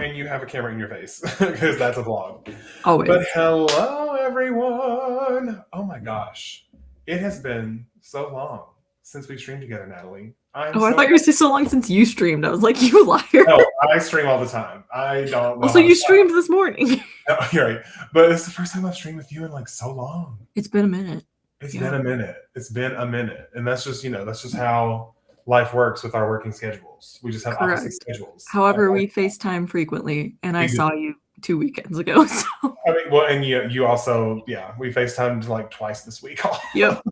and you have a camera in your face because that's a vlog. Always. But hello, everyone. Oh my gosh. It has been so long since we streamed together, Natalie. I thought you were so long since you streamed. I was like, you liar. No, I stream all the time. I don't know. Also, you streamed this morning. No, you're right. But it's the first time I've streamed with you in like so long. It's been a minute. It's been a minute. It's been a minute. And that's just, that's just how life works with our working schedules. We just have opposite schedules. However, we FaceTime frequently, and I saw you 2 weekends ago. So. I mean, well, and you also, we FaceTimed like twice this week. Yep.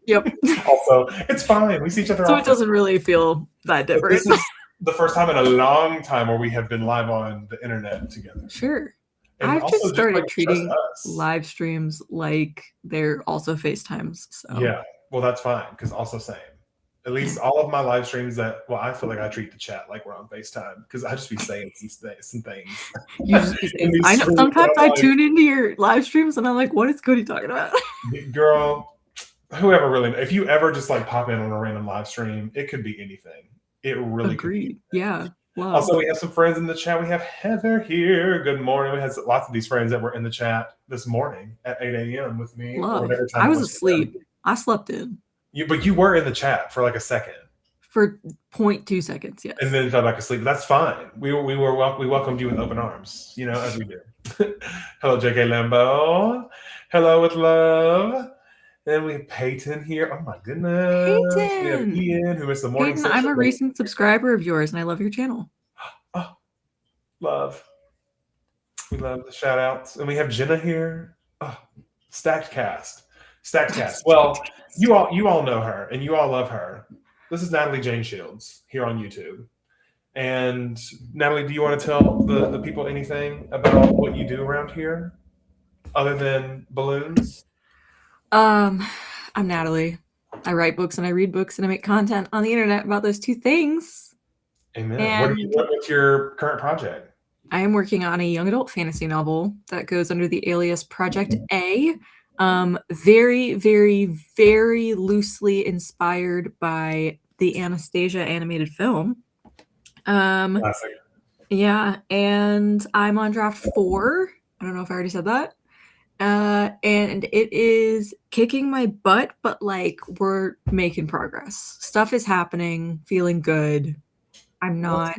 Also, it's fine. We see each other. So often. It doesn't really feel that different. This is the first time in a long time where we have been live on the internet together. Sure. And I've just started treating live streams like they're also FaceTimes. So. Yeah. Well, that's fine because also same. At least all of my live streams I feel like I treat the chat like we're on FaceTime because I just be saying some things. I know sometimes I tune into your live streams and I'm like, what is Cody talking about? Girl, whoever really, if you ever just like pop in on a random live stream, it could be anything. It really could be anything. Yeah. Wow. Also, we have some friends in the chat. We have Heather here. Good morning. We had lots of these friends that were in the chat this morning at 8 a.m. with me. I was asleep. I slept in. But you were in the chat for like a second. For 0.2 seconds, yes. And then you fell back asleep. That's fine. We welcomed you with open arms, as we do. Hello, JK Lambo. Hello with love. And we have Peyton here. Oh my goodness. Peyton. We have Ian who missed the morning session. I'm a recent subscriber of yours and I love your channel. Oh, love. We love the shout outs. And we have Jenna here. Oh, stacked cast. Well, you all know her and you all love her. This is Natalie Jane Shields here on YouTube. And Natalie, do you want to tell the people anything about what you do around here other than balloons? I'm Natalie. I write books and I read books and I make content on the internet about those two things. Amen. And what's your current project? I am working on a young adult fantasy novel that goes under the alias Project A. Very, very, very loosely inspired by the Anastasia animated film. Classic. Yeah, and I'm on draft 4. I don't know if I already said that. And it is kicking my butt, but like we're making progress. Stuff is happening, feeling good. I'm not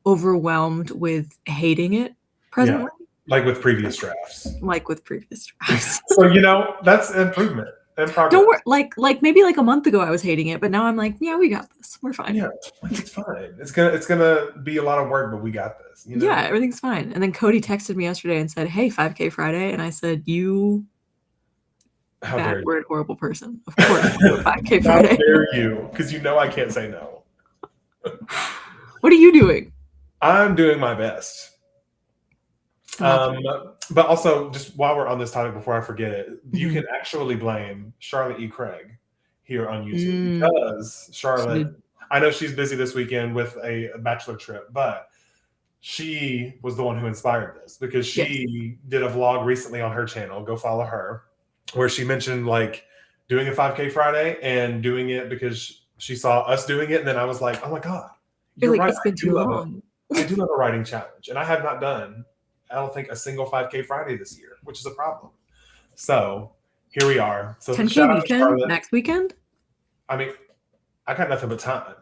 overwhelmed with hating it presently. Yeah. Like with previous drafts. So, that's improvement and progress. Don't worry. Like maybe like a month ago I was hating it, but now I'm like, yeah, we got this. We're fine. Yeah, it's fine. It's gonna be a lot of work, but we got this. Yeah, everything's fine. And then Cody texted me yesterday and said, "Hey, 5K Friday," and I said, "You bad word, horrible person. Of course, 5K Friday." How dare you? Because I can't say no. What are you doing? I'm doing my best. But also, just while we're on this topic, before I forget it, you can actually blame Charlotte E. Craig here on YouTube because Charlotte, I know she's busy this weekend with a bachelor trip, but she was the one who inspired this because she did a vlog recently on her channel. Go follow her, where she mentioned like doing a 5K Friday and doing it because she saw us doing it, and then I was like, oh my god, you're right. It's been too long. I do love a writing challenge, and I have not done, I don't think, a single 5K Friday this year, which is a problem. So here we are. So 10K weekend next weekend? I mean, I got nothing but time.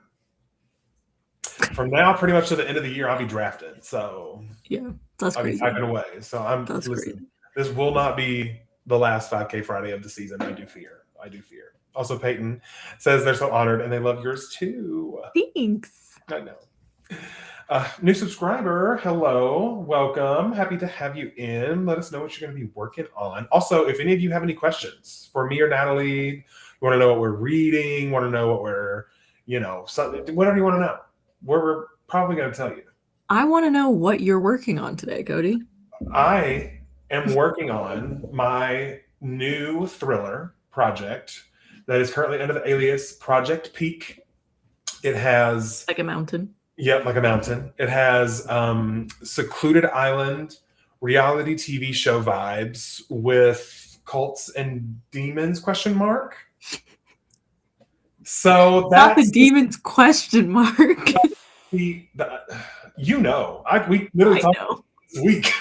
From now pretty much to the end of the year, I'll be drafted. So yeah, that's I'll be typing away. So this will not be the last 5K Friday of the season. I do fear. Also, Peyton says they're so honored and they love yours too. Thanks. I know. New subscriber, hello, welcome. Happy to have you in. Let us know what you're going to be working on. Also, if any of you have any questions for me or Natalie, you want to know what we're reading, want to know what we're, whatever you want to know, we're probably going to tell you. I want to know what you're working on today, Cody. I am working on my new thriller project that is currently under the alias Project Peak. It has... like a mountain. Yep, like a mountain. It has secluded island reality TV show vibes with cults and demons ? So that's not the demons ? We literally I talked know. this week.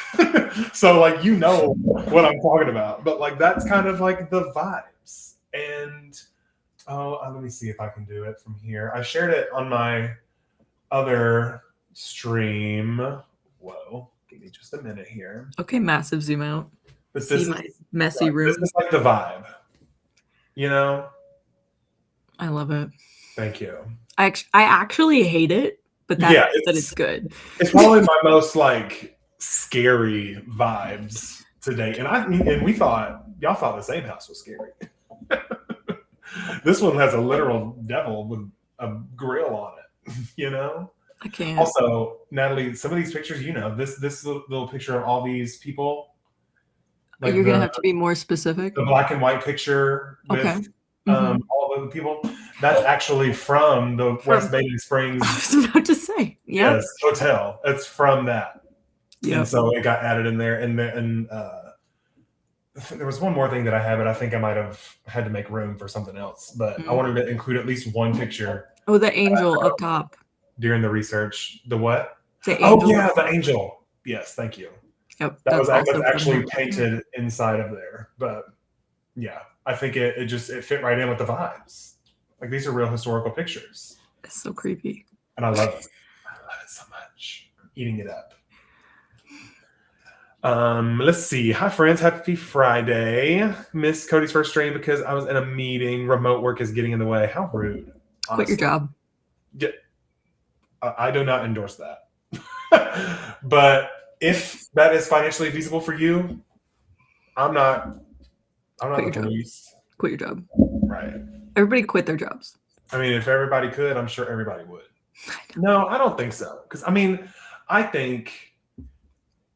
So like what I'm talking about. But like that's kind of like the vibes. And let me see if I can do it from here. I shared it on my other stream. Whoa, give me just a minute here. Okay, massive zoom out. But See my messy room. This is like the vibe. You know? I love it. Thank you. I actually hate it, but it's good. It's probably my most like scary vibes today. And y'all thought the same house was scary. This one has a literal devil with a grill on it, you know? I can't. Also, Natalie, some of these pictures, this little picture of all these people. Like you're gonna have to be more specific. The black and white picture with all of the people. That's actually from the West Baden Springs. I was about to say, yes, hotel. It's from that. Yeah. And so it got added in there, and there was one more thing that I had, but I think I might have had to make room for something else. But I wanted to include at least one picture. Oh, the angel up top. During the research. The what? The angel. Oh, yeah, the angel. Yes, thank you. Yep. That was actually painted inside of there. But yeah, I think it fit right in with the vibes. Like these are real historical pictures. It's so creepy. And I love it. I love it so much. I'm eating it up. Let's see. Hi, friends. Happy Friday. Missed Cody's first stream because I was in a meeting. Remote work is getting in the way. How rude. Honestly. Quit your job. Yeah. I do not endorse that. But if that is financially feasible for you, I'm not the police. Quit your job. Right. Everybody quit their jobs. I mean, if everybody could, I'm sure everybody would. No, I don't think so. Because I think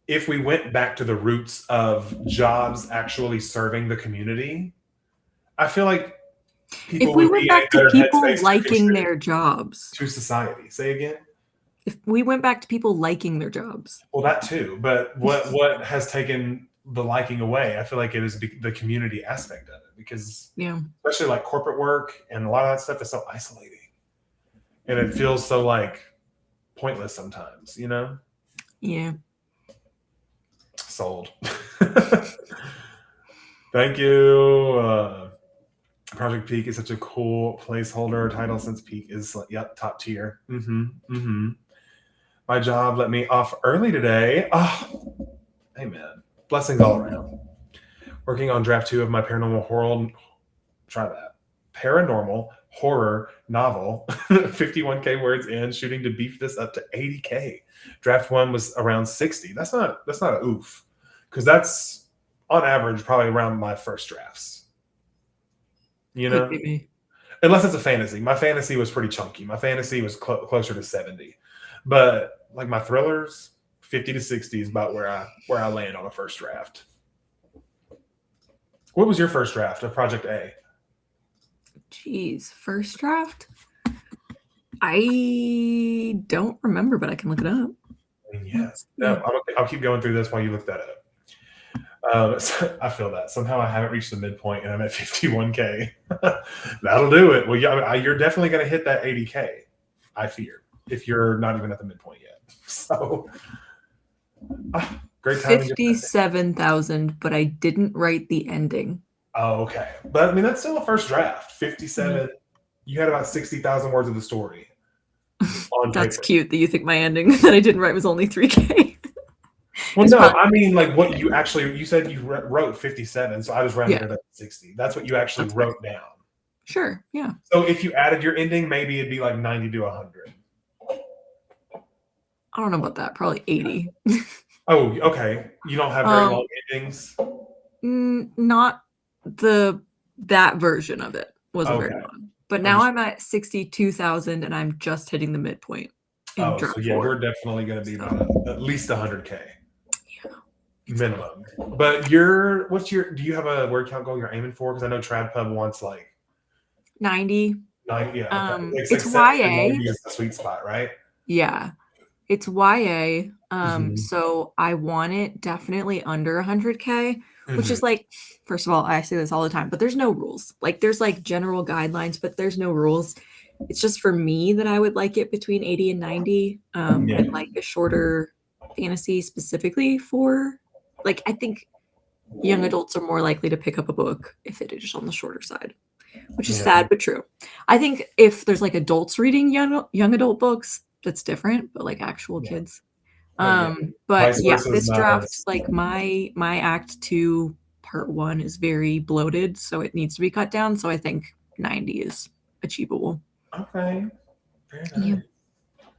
if we went back to the roots of jobs actually serving the community, I feel like people if we went back to people liking their jobs to society. Say again. If we went back to people liking their jobs. Well, that too. But what has taken the liking away? I feel like it is the community aspect of it, because especially like corporate work and a lot of that stuff is so isolating, and it feels so like pointless sometimes. You know? Yeah. Sold. Thank you. Project Peak is such a cool placeholder title since Peak is top tier. My job let me off early today. Oh, amen. Blessings all around. Working on draft 2 of my paranormal horror novel. 51K words in, shooting to beef this up to 80K. Draft 1 was around 60. That's not a oof, because that's on average probably around my first drafts. You know, unless it's a fantasy. My fantasy was pretty chunky. My fantasy was closer to 70. But like my thrillers, 50 to 60 is about where I land on a first draft. What was your first draft of Project A? Jeez, first draft? I don't remember, but I can look it up. I'll keep going through this while you look that up. So I feel that somehow I haven't reached the midpoint and I'm at 51K. That'll do it. Well, you're definitely going to hit that 80K, I fear, if you're not even at the midpoint yet. So great time. 57,000, but I didn't write the ending. Oh, okay. But I mean, that's still a first draft. 57. You had about 60,000 words of the story. That's cute that you think my ending that I didn't write was only 3K. Well, no, I mean, like what you said you wrote 57, so I just rounded it up to 60. That's what you actually wrote down. Sure, yeah. So if you added your ending, maybe it'd be like 90 to 100. I don't know about that. Probably 80. Oh, okay. You don't have very long endings? Not that version of it wasn't very long. But now I'm at 62,000 and I'm just hitting the midpoint. So yeah, we're definitely going to be at least 100K. Yeah. Minimum. But do you have a word count goal you're aiming for? Because I know TradPub wants like 90. 90, yeah. Okay. It's YA. Is the sweet spot, right? Yeah. It's YA. So I want it definitely under 100K, which is like, first of all, I say this all the time, but there's no rules. Like there's like general guidelines, but there's no rules. It's just for me that I would like it between 80 and 90. Yeah. I'd like a shorter fantasy specifically for, like, I think young adults are more likely to pick up a book if it is on the shorter side, which is sad but true. I think if there's like adults reading young adult books, that's different, but like actual kids. But Vice yeah, versa is this draft, nice. like my Act 2 Part 1 is very bloated, so it needs to be cut down. So I think 90 is achievable. Okay. Very nice. Yeah.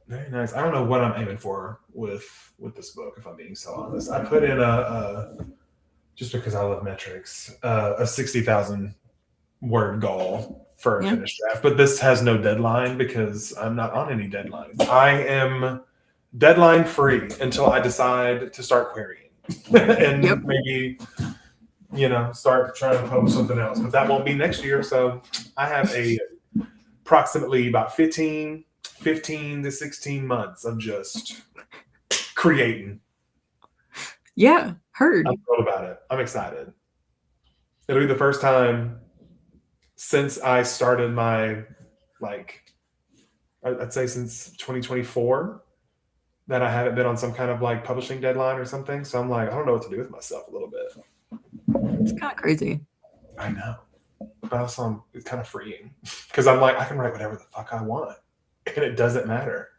Very nice. I don't know what I'm aiming for with this book, if I'm being so honest. I put in a just because I love metrics, a 60,000 word goal for a finished draft. But this has no deadline because I'm not on any deadlines. I am deadline free until I decide to start querying and maybe, start trying to publish something else. But that won't be next year. So I have approximately about 15 to 16 months of just creating. Yeah, heard. I'm thrilled about it. I'm excited. It'll be the first time since I started my, I'd say since 2024 that I haven't been on some kind of like publishing deadline or something. So I'm like, I don't know what to do with myself a little bit. It's kind of crazy. I know. But also it's kind of freeing because I'm like, I can write whatever the fuck I want and it doesn't matter.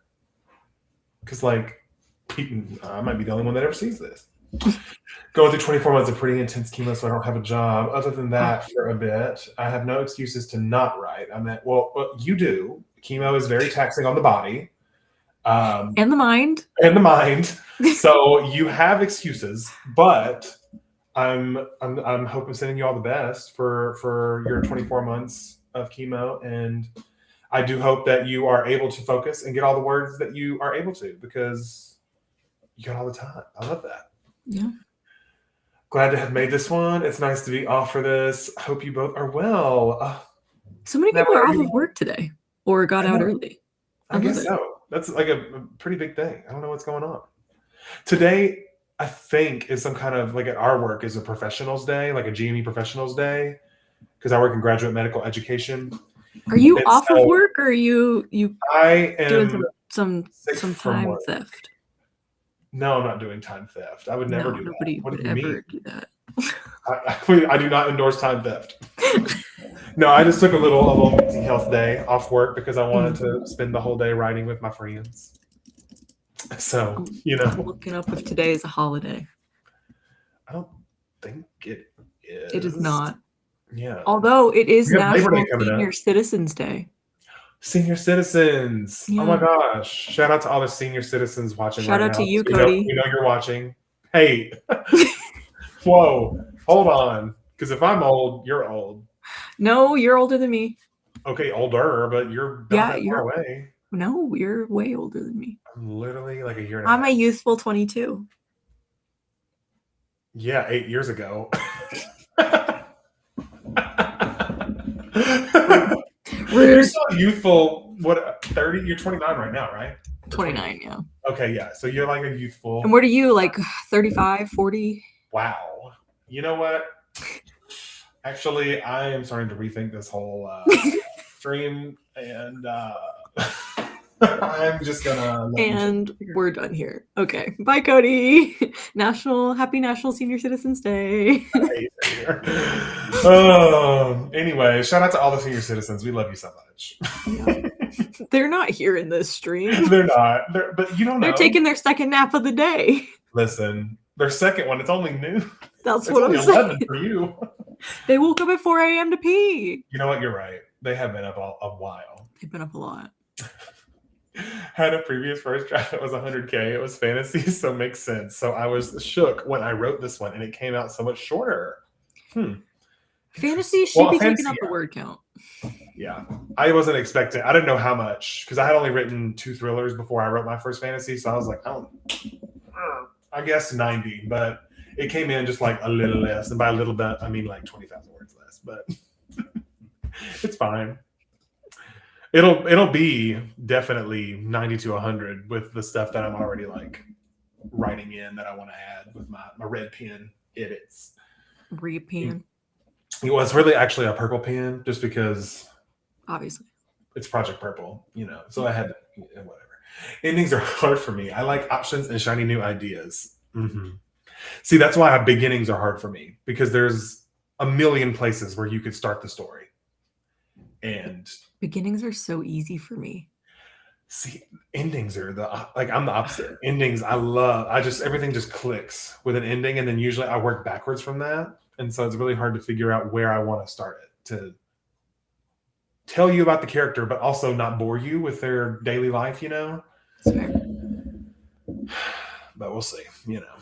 Because like, I might be the only one that ever sees this. Going through 24 months of pretty intense chemo, so I don't have a job. Other than that, for a bit, I have no excuses to not write. I mean, well, you do. Chemo is very taxing on the body. And the mind. So you have excuses, but I'm hoping sending you all the best for your 24 months of chemo, and I do hope that you are able to focus and get all the words that you are able to because you got all the time. I love that. Yeah. Glad to have made this one. It's nice to be off for this. I hope you both are well. So many people are off of work today or got out early. I guess so. That's like a pretty big thing. I don't know what's going on. Today, I think, is some kind of, like at our work, is a professionals day, like a GME professionals day, because I work in graduate medical education. Are you off of work or are you I am doing some time theft? No, I'm not doing time theft. I would never do that. Nobody would ever do that. I do not endorse time theft. No, I just took a little mental health day off work because I wanted to spend the whole day riding with my friends. So, I'm looking up if today is a holiday. I don't think it is. It is not. Yeah. Although it is National Senior Citizens Day. Senior citizens. Yeah. Oh my gosh. Shout out to all the senior citizens watching right now. Shout out to you, Cody. We know you're watching. Hey. Whoa. Hold on. Because if I'm old, you're old. No, you're older than me. Okay, older, but you're not that far away. No, you're way older than me. I'm literally like a year and a half. I'm a youthful 22. Yeah, 8 years ago. You're still youthful. What, 30? You're 29 right now, right? 29, yeah. Okay, yeah. So you're like a youthful. And what are you, like 35, 40? Wow. You know what? Actually, I am starting to rethink this whole stream, and I'm just gonna. And we're done here. Okay, bye, Cody. Happy National Senior Citizens Day. Anyway, shout out to all the senior citizens. We love you so much. Yeah. They're not here in this stream. They're not. But you don't know. They're taking their second nap of the day. Listen, their second one. It's only noon. That's what I'm saying. For you. They woke up at 4 a.m. to pee. You know what? You're right. They have been up a while. They've been up a lot. Had a previous first draft that was 100K. It was fantasy, so it makes sense. So I was shook when I wrote this one, and it came out so much shorter. Fantasy should be taking up the word count. Yeah. I wasn't expecting. I didn't know how much, because I had only written 2 thrillers before I wrote my first fantasy. So I was like, I guess 90, but it came in just like a little less. And by a little bit, I mean like 20,000 words less, but it's fine. It'll be definitely 90 to 100 with the stuff that I'm already like writing in that I want to add with my red pen edits. Red pen. Well, it's really actually a purple pen just because obviously it's Project Purple, you know. So I had whatever. Endings are hard for me. I like options and shiny new ideas. Mm-hmm. See, that's why beginnings are hard for me, because there's a million places where you could start the story. And beginnings are so easy for me. See, endings are I'm the opposite. Endings, everything just clicks with an ending, and then usually I work backwards from that. And so it's really hard to figure out where I want to start it to tell you about the character, but also not bore you with their daily life, you know? That's fair. But we'll see, you know.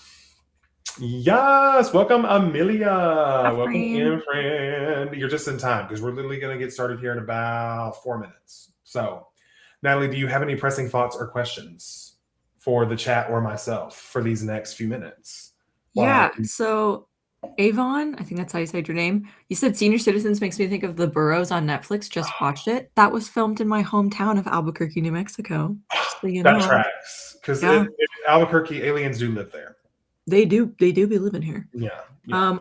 Yes, welcome Amelia. Welcome in, friend. You're just in time because we're literally going to get started here in about 4 minutes. So, Natalie, do you have any pressing thoughts or questions for the chat or myself for these next few minutes? Yeah, so Avon, I think that's how you said your name. You said Senior Citizens makes me think of The Burrows on Netflix. Just watched it. That was filmed in my hometown of Albuquerque, New Mexico. Just so you know. That tracks. Because Albuquerque, aliens do live there. They do be living here. Yeah.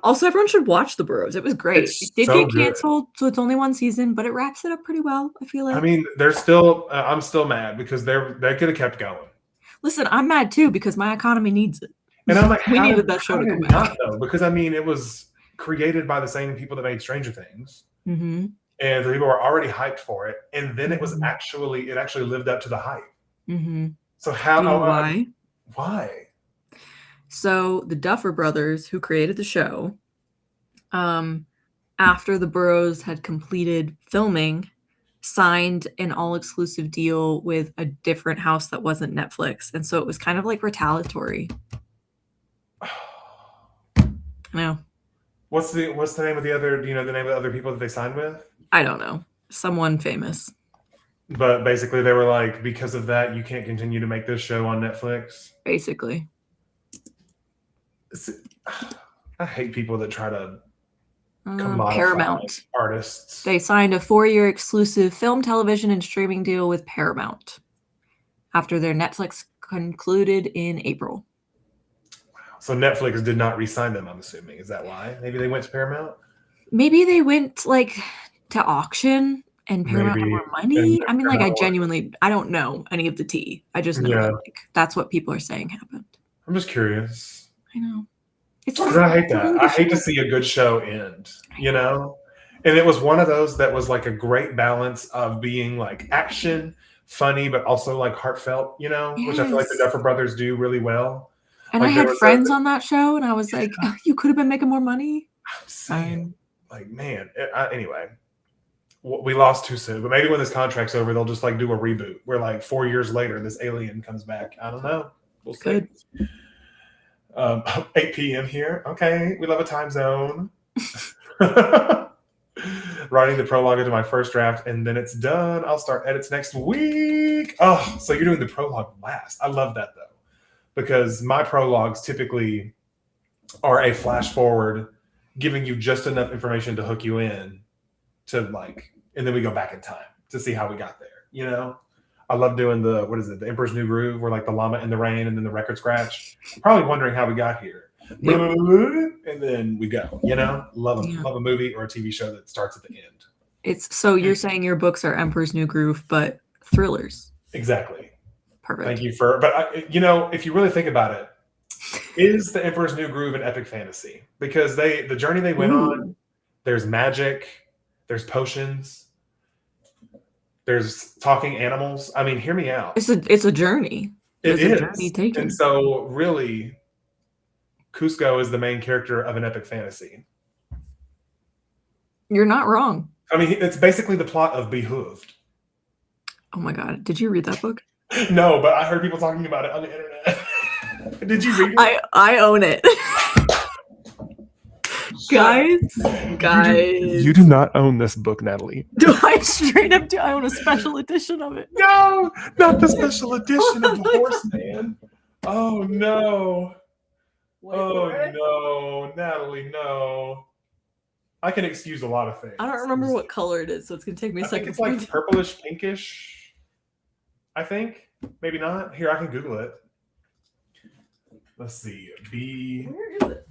Also, everyone should watch The Burrows. It was great. It did get canceled, so it's only one season, but it wraps it up pretty well, I feel like. I mean, I'm still mad because they could have kept going. Listen, I'm mad too because my economy needs it. And I'm like, we needed that show to come back. Not, though, because I mean, it was created by the same people that made Stranger Things. Mm-hmm. And the people were already hyped for it. And then it actually lived up to the hype. Mm-hmm. So how? Do you know why? Why? So the Duffer Brothers, who created the show, after the Burrows had completed filming, signed an all-exclusive deal with a different house that wasn't Netflix, and so it was kind of like retaliatory. I know. What's the name of the other? Do you know the name of the other people that they signed with? I don't know. Someone famous. But basically, they were like, because of that, you can't continue to make this show on Netflix. Basically. I hate people that try to Paramount artists. They signed a 4-year exclusive film, television, and streaming deal with Paramount after their Netflix concluded in April. Wow. So Netflix did not re-sign them, I'm assuming. Is that why? Maybe they went to Paramount? Maybe they went to auction and Paramount had more money. I mean, I don't know any of the tea. I just know that that's what people are saying happened. I'm just curious. I know. I hate that. I hate to see a good show end, you know? And it was one of those that was like a great balance of being like action, funny, but also like heartfelt, you know? Yes. Which I feel like the Duffer Brothers do really well. And I had friends on that show, and I was like, you could have been making more money. I'm saying, like, man. Anyway, we lost too soon. But maybe when this contract's over, they'll just like do a reboot where like 4 years later, this alien comes back. I don't know. We'll see. 8 p.m. here. Okay, we love a time zone. Writing the prologue into my first draft, and then it's done. I'll start edits next week. Oh, so you're doing the prologue last. I love that, though, because my prologues typically are a flash forward, giving you just enough information to hook you in to and then we go back in time to see how we got there, you know? I love doing the Emperor's New Groove, where like the llama in the rain and then the record scratch. Probably wondering how we got here. Yep. And then we go, you know? Love a movie or a TV show that starts at the end. You're saying your books are Emperor's New Groove, but thrillers. Exactly. Perfect. Thank you but if you really think about it, is the Emperor's New Groove an epic fantasy? Because the journey they went on, there's magic, there's potions, there's talking animals. I mean, hear me out. It's a journey. It is. A journey taken. And so really, Cusco is the main character of an epic fantasy. You're not wrong. I mean, it's basically the plot of Behooved. Oh my God. Did you read that book? No, but I heard people talking about it on the internet. Did you read it? I own it. Guys, you do not own this book, Natalie. I own a special edition of it? No, not the special edition of the Horseman. Oh no. No, Natalie, no. I can excuse a lot of things. I don't remember what color it is, so it's gonna take me a second. It's like purplish, pinkish. I think. Maybe not. Here, I can Google it. Let's see. Where is it?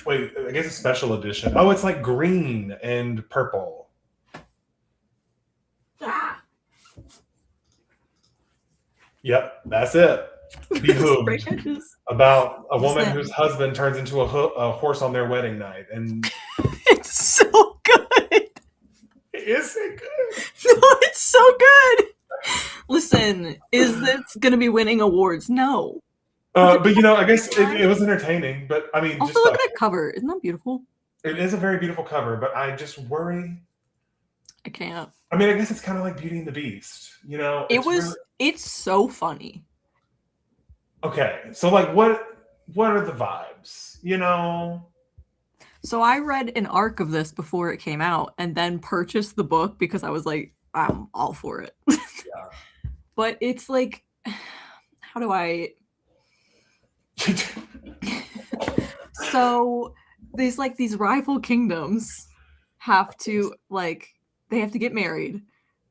Wait, I guess a special edition. Oh, it's like green and purple. That's it. Straight Behooved. edges. About a woman Listen. whose husband turns into a horse on their wedding night. And It's so good. is it good? No, it's so good. Listen, is this going to be winning awards? No. But I guess it was entertaining. But I mean, Also, just look at that cover. Isn't that beautiful? it is a very beautiful cover. But I just worry. I can't. I mean, I guess it's kind of like Beauty and the Beast. It's so funny. Okay, so like, what are the vibes? So I read an arc of this before it came out, and then purchased the book because I was like, I'm all for it. Yeah. But it's like, how do I? So these rival kingdoms have to get married.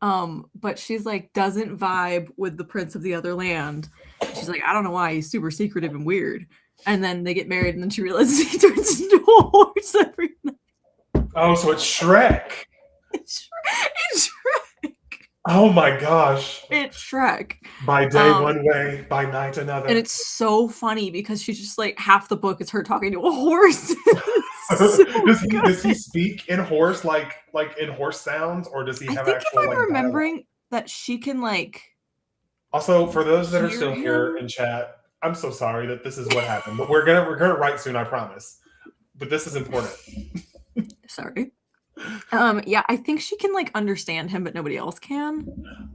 But she's like doesn't vibe with the prince of the other land. She's like, I don't know why, he's super secretive and weird. And then they get married, and then she realizes he turns into a horse every night. Oh, so it's Shrek. It's Shrek. Oh my gosh. It's Shrek. By day one way, by night another. And it's so funny because she's just like, half the book is her talking to a horse. Does he speak in horse, like in horse sounds, or does he have actual? If I'm remembering that she can like. Also, for those that are still here in chat, I'm so sorry that this is what happened, but we're gonna write soon, I promise. But this is important. Sorry. Yeah, I think she can like understand him, but nobody else can.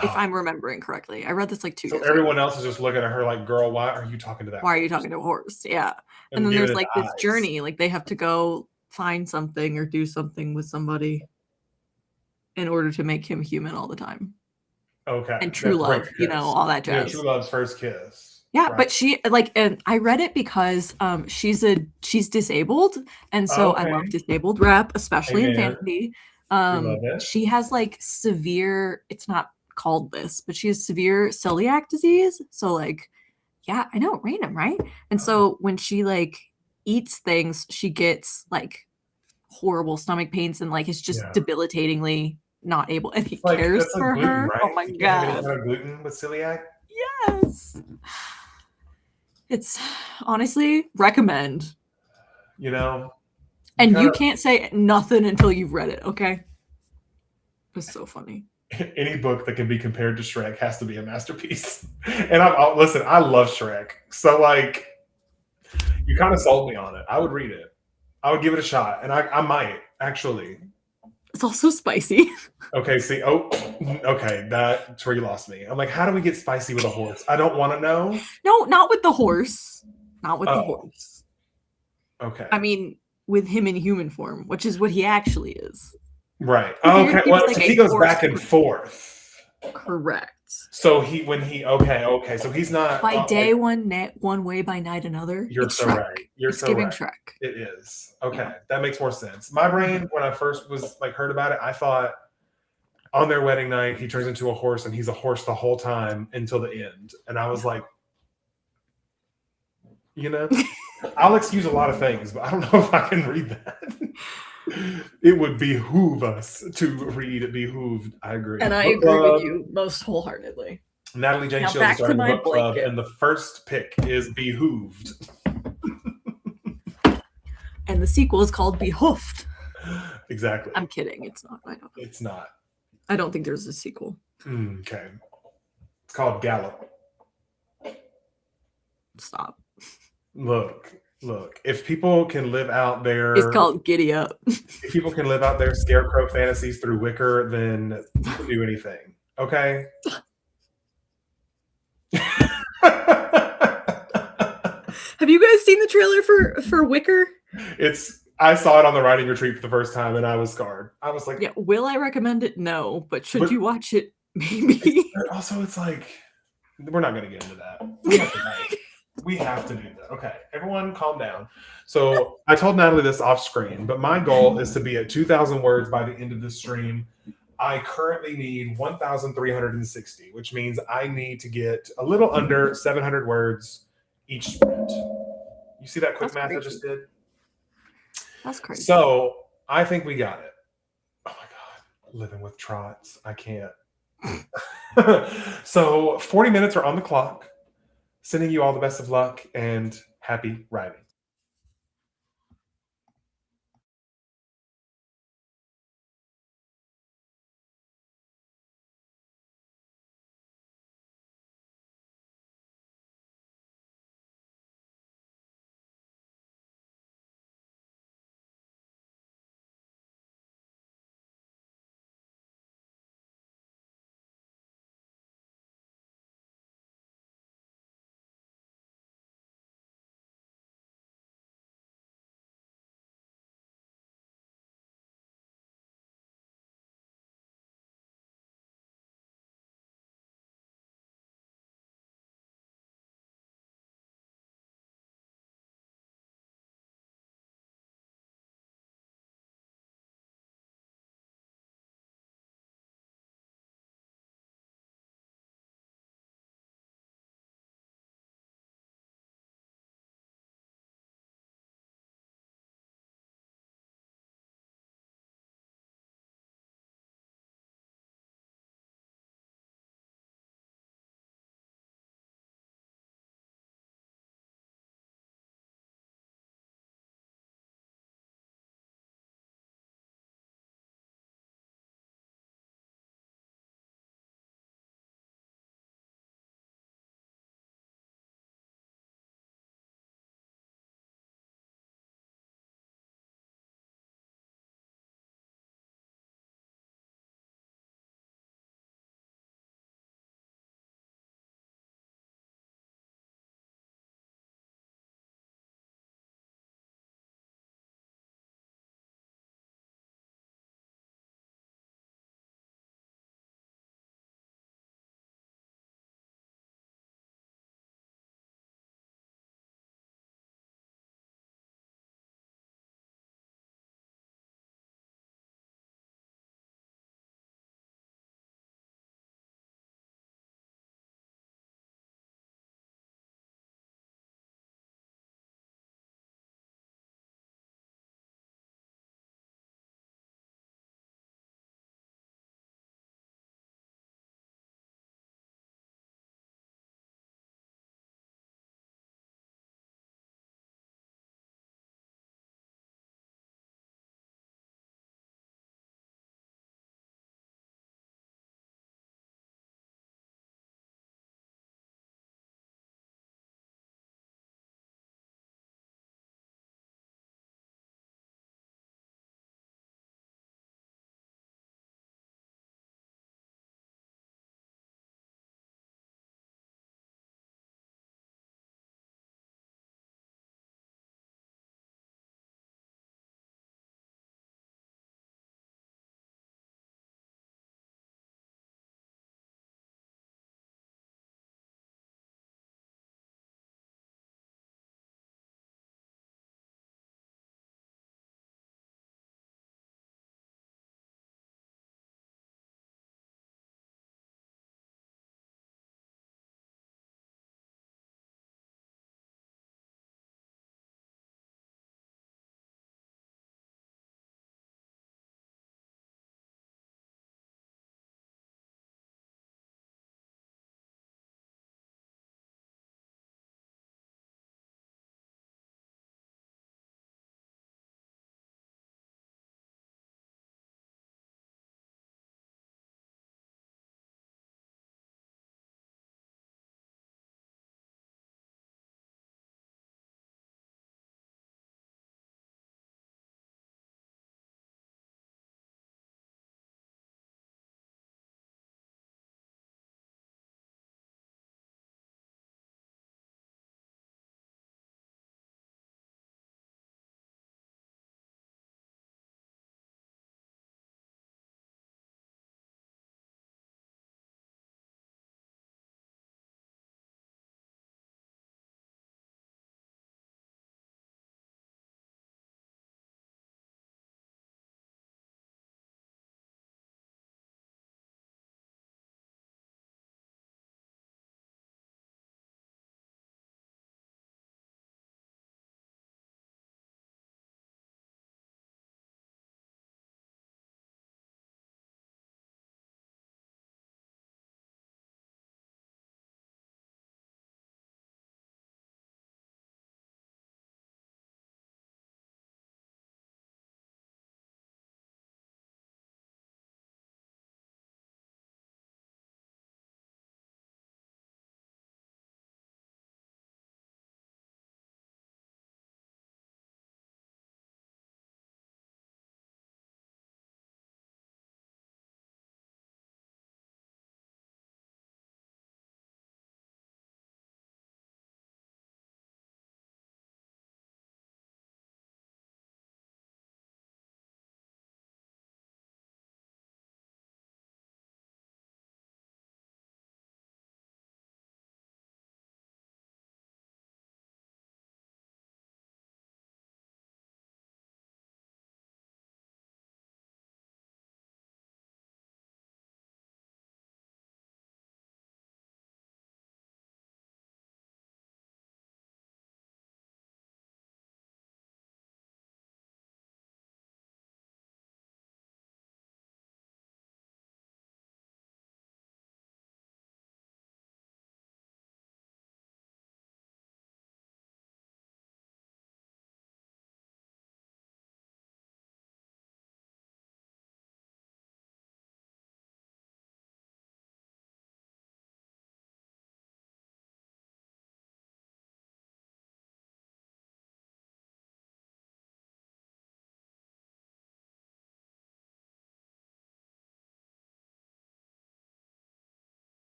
If I'm remembering correctly, I read this like 2 years ago. So everyone else is just looking at her like, "Girl, why are you talking to that? Why are you talking to a horse?" Yeah, and then there's like this journey, like they have to go find something or do something with somebody in order to make him human all the time. Okay. And true love, all that jazz. Yeah, true love's first kiss. Yeah, right. But she and I read it because she's disabled, and so I love disabled rep, especially in fantasy. She has like severe, it's not called this, but she has severe celiac disease. So like, yeah, I know, random, right? And so when she like eats things, she gets like horrible stomach pains and like it's just debilitatingly not able, and he cares for gluten, her. Right? Oh my god. Gluten with celiac? Yes. It's honestly recommend. And you can't say nothing until you've read it, okay? It's so funny. Any book that can be compared to Shrek has to be a masterpiece. And listen, I love Shrek. So like, you kind of sold me on it. I would read it. I would give it a shot. And I might, actually. It's also spicy. Okay, see. Oh, okay. That's where you lost me. I'm like, how do we get spicy with a horse? I don't want to know. No, not with the horse. Not with the horse. Okay. I mean, with him in human form, which is what he actually is. Right. Okay. Well, so he goes back and forth. Correct. So okay. So he's not by day one way, by night another. You're so Shrek. Right. You're it's so giving right. Shrek. It is. Okay. Yeah. That makes more sense. My brain, when I first was like heard about it, I thought on their wedding night, he turns into a horse and he's a horse the whole time until the end. And I was like, I'll excuse a lot of things, but I don't know if I can read that. It would behoove us to read Behooved. I agree. And I agree with you most wholeheartedly. Natalie Jane Shields is starting the book club, and the first pick is Behooved. And the sequel is called Behoofed. Exactly. I'm kidding. It's not. I don't know. It's not. I don't think there's a sequel. Okay. It's called Gallop. Stop. Look. If people can live out their... It's called Giddy Up. If people can live out their scarecrow fantasies through Wicker, then you can do anything. Okay? Have you guys seen the trailer for Wicker? I saw it on the writing retreat for the first time, and I was scarred. I was like... Yeah, will I recommend it? No. But should you watch it? Maybe. Also, it's like... We're not going to get into that. We have to do that. Okay, everyone calm down. So I told Natalie this off screen, but my goal is to be at 2,000 words by the end of this stream. I currently need 1,360, which means I need to get a little under 700 words each sprint. You see that quick math I just did? That's crazy. So I think we got it. Oh my God, living with trots. I can't. So 40 minutes are on the clock. Sending you all the best of luck and happy riding.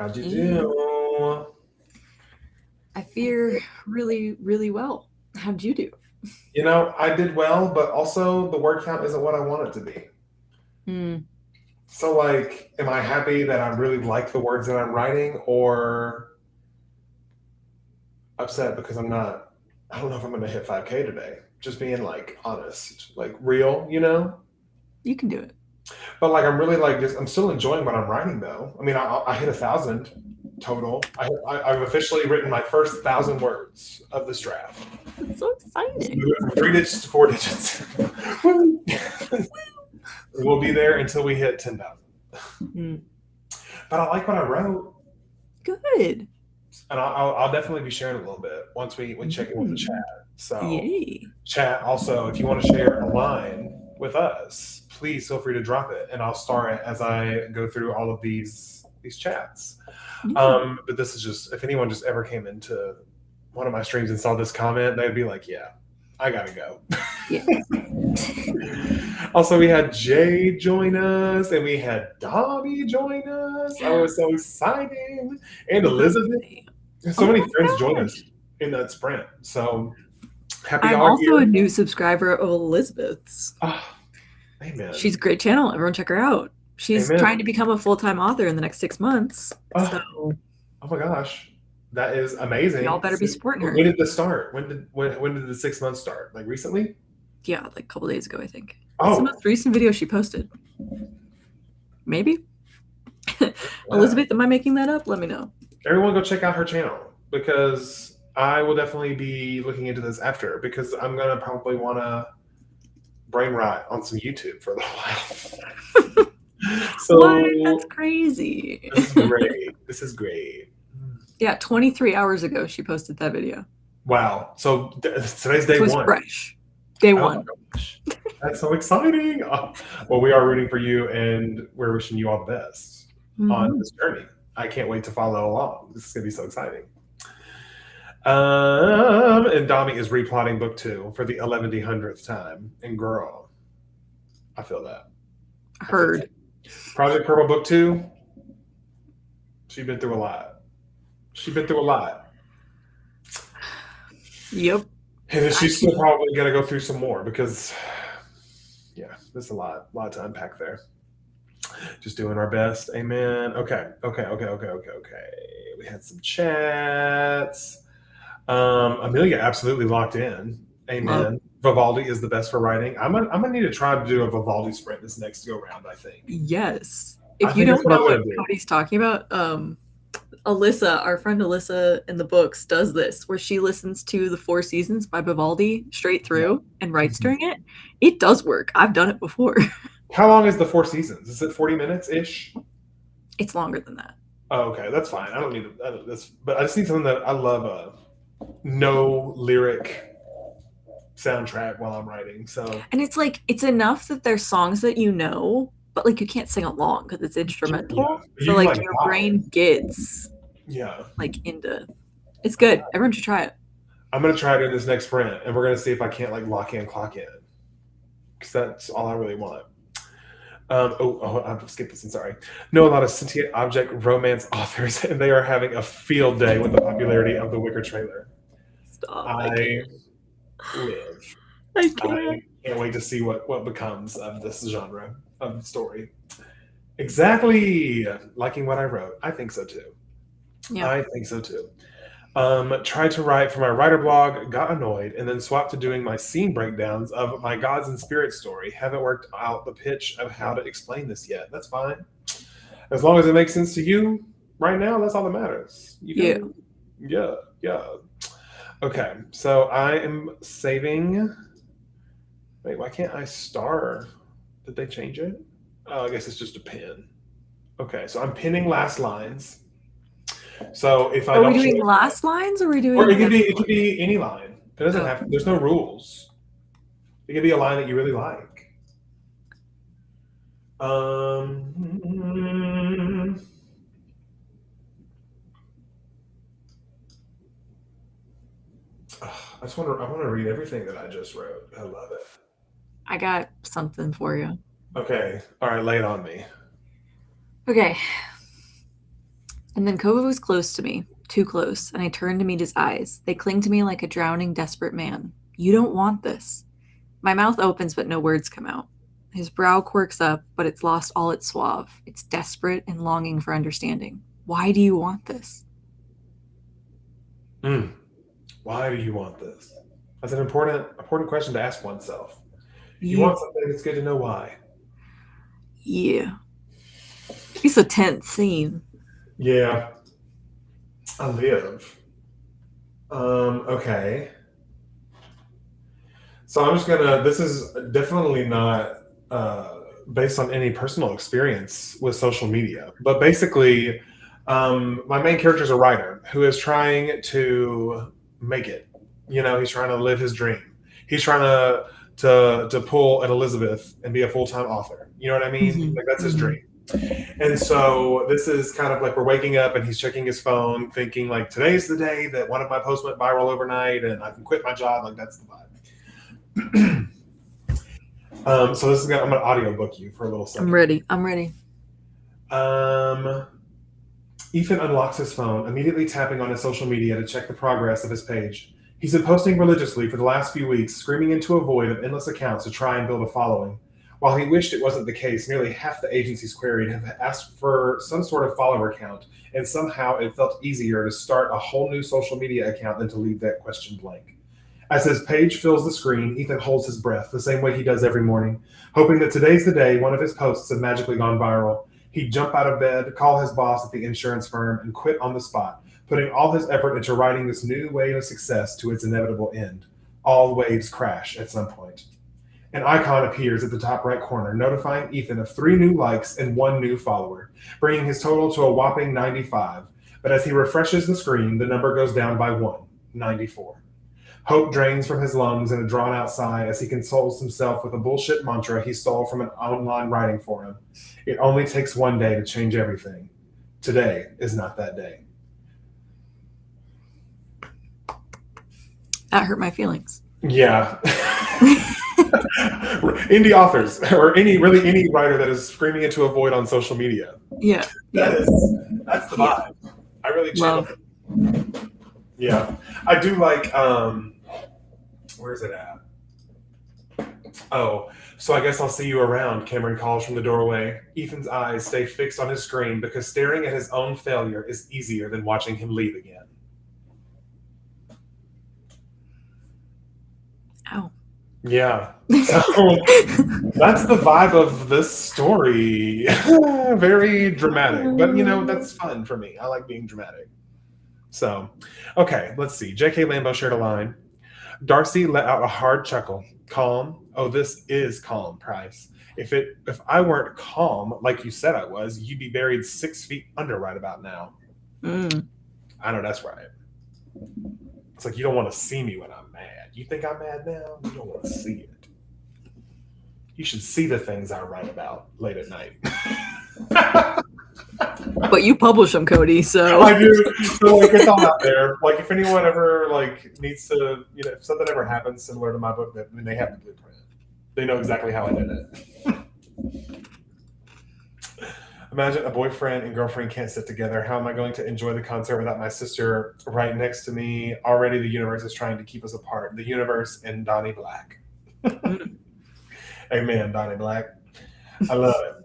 How'd you do? I fear really, really well. How'd you do? You know, I did well, but also the word count isn't what I want it to be. Mm. So, like, am I happy that I really like the words that I'm writing, or upset because I'm not? I don't know if I'm going to hit 5K today. Just being like honest, like real, you know. You can do it. But like, I'm really like just. I'm still enjoying what I'm writing, though. I mean, I hit 1,000 total. I've officially written my first 1,000 words of this draft. That's so exciting. We went from 3 digits to 4 digits. We'll be there until we hit 10,000. Mm. But I like what I wrote. Good. And I'll definitely be sharing a little bit once we check in with the chat. So, yay. Chat, also, if you want to share a line with us, please feel free to drop it, and I'll star it as I go through all of these chats. But this is just, if anyone just ever came into one of my streams and saw this comment, they'd be like, yeah, I gotta go. Yeah. Also, we had Jay join us, and we had Dobby join us. Oh, it was so exciting. And Elizabeth. So many friends joined us in that sprint. So happy I'm y'all are also here. a new subscriber of Elizabeth's. Oh, amen. She's a great channel. Everyone check her out. She's trying to become a full-time author in the next 6 months. So, oh my gosh. That is amazing. Y'all better be supporting her. When did this start? When did the 6 months start? Like recently? Yeah, like a couple days ago, I think. It's the most recent video she posted. Maybe. Elizabeth, am I making that up? Let me know. Everyone go check out her channel, because I will definitely be looking into this after, because I'm going to probably want to brain rot on some YouTube for a little while. So what? That's crazy. This is great. Yeah, 23 hours ago she posted that video. Wow. So today's day 1. It was fresh. Day 1. That's so exciting. Well, we are rooting for you, and we're wishing you all the best on this journey. I can't wait to follow along. This is going to be so exciting. And Dami is replotting book 2 for the 1100th time. And girl, I feel that. Heard. Project Purple book 2. She's been through a lot. Yep. And she's still probably going to go through some more, because, yeah, there's a lot to unpack there. Just doing our best. Amen. Okay. We had some chats. Amelia absolutely locked in. Amen. Vivaldi is the best for writing. I'm gonna need to try to do a Vivaldi sprint this next go round, I think. Yes. If you don't know what Cody's talking about, Alyssa, our friend Alyssa in the books, does this, where she listens to the 4 Seasons by Vivaldi straight through and writes during it. It does work. I've done it before. How long is the 4 Seasons? Is it 40 minutes ish? It's longer than that. Oh, okay, that's fine. I don't need this, but I just need something that I love. No lyric soundtrack while I'm writing. So, and it's like, it's enough that there's songs that you know, but like you can't sing along because it's instrumental. Yeah. So like your brain gets like into. It's good. Everyone should try it. I'm gonna try it in this next sprint, and we're gonna see if I can't like lock in, clock in, because that's all I really want. I've skipped this. I'm sorry. Know a lot of sentient object romance authors, and they are having a field day with the popularity of the Wicker trailer. Stop. I live. I can't wait to see what becomes of this genre of story. Exactly. Liking what I wrote. I think so too. Yeah. I think so too. Tried to write for my writer blog, got annoyed, and then swapped to doing my scene breakdowns of my Gods and Spirits story. Haven't worked out the pitch of how to explain this yet. That's fine. As long as it makes sense to you right now, that's all that matters. Yeah. Okay, so I am saving. Wait, why can't I star? Did they change it? Oh, I guess it's just a pin. Okay, so I'm pinning last lines. So if I are we doing last lines, or are we doing? Or it could be any line. It doesn't have to. There's no rules. It could be a line that you really like. I want to read everything that I just wrote. I love it. I got something for you. Okay. All right. Lay it on me. Okay. And then Kova was close to me, too close, and I turned to meet his eyes. They cling to me like a drowning, desperate man. You don't want this. My mouth opens, but no words come out. His brow quirks up, but it's lost all its suave. It's desperate and longing for understanding. Why do you want this? Why do you want this? That's an important question to ask oneself. You Yeah. want something, it's good to know why. Yeah. It's a tense scene. Yeah. I live. Okay. So I'm just gonna. This is definitely not based on any personal experience with social media, but basically, my main character is a writer who is trying to make it. He's trying to live his dream. He's trying to pull an Elizabeth and be a full time author. You know what I mean? Mm-hmm. Like that's his Mm-hmm. dream. And so this is kind of like we're waking up and he's checking his phone, thinking like today's the day that one of my posts went viral overnight and I can quit my job. Like that's the vibe. So this is I'm gonna audiobook you for a little second. I'm ready. Ethan unlocks his phone, immediately tapping on his social media to check the progress of his page. He's been posting religiously for the last few weeks, screaming into a void of endless accounts to try and build a following. While he wished it wasn't the case, nearly half the agencies queried have asked for some sort of follower count, and somehow it felt easier to start a whole new social media account than to leave that question blank. As his page fills the screen, Ethan holds his breath, the same way he does every morning, hoping that today's the day one of his posts have magically gone viral. He'd jump out of bed, call his boss at the insurance firm, and quit on the spot, putting all his effort into writing this new wave of success to its inevitable end. All waves crash at some point. An icon appears at the top right corner, notifying Ethan of 3 new likes and 1 new follower, bringing his total to a whopping 95. But as he refreshes the screen, the number goes down by 1, 94. Hope drains from his lungs in a drawn-out sigh as he consoles himself with a bullshit mantra he stole from an online writing forum. It only takes 1 day to change everything. Today is not that day. That hurt my feelings. Yeah. Indie authors or any writer that is screaming into a void on social media. Yeah. That's the vibe. I really channel it. Yeah. I do like where's it at? Oh, so I guess I'll see you around, Cameron calls from the doorway. Ethan's eyes stay fixed on his screen because staring at his own failure is easier than watching him leave again. Ow. Yeah. So that's the vibe of this story. Very dramatic. But that's fun for me. I like being dramatic. So, okay, let's see. J.K. Lambo shared a line. Darcy let out a hard chuckle. Calm. Oh, this is calm, Price. If I weren't calm like you said I was, you'd be buried 6 feet under right about now. I know that's right. It's like you don't want to see me when I'm mad. You think I'm mad now? You don't want to see it. You should see the things I write about late at night. But you publish them, Cody, so I do. So it's all out there. Like if anyone ever needs to, if something ever happens similar to my book, then they have the blueprint. They know exactly how I did it. Imagine a boyfriend and girlfriend can't sit together. How am I going to enjoy the concert without my sister right next to me? Already the universe is trying to keep us apart. The universe and Donnie Black. Amen, Donnie Black. I love it.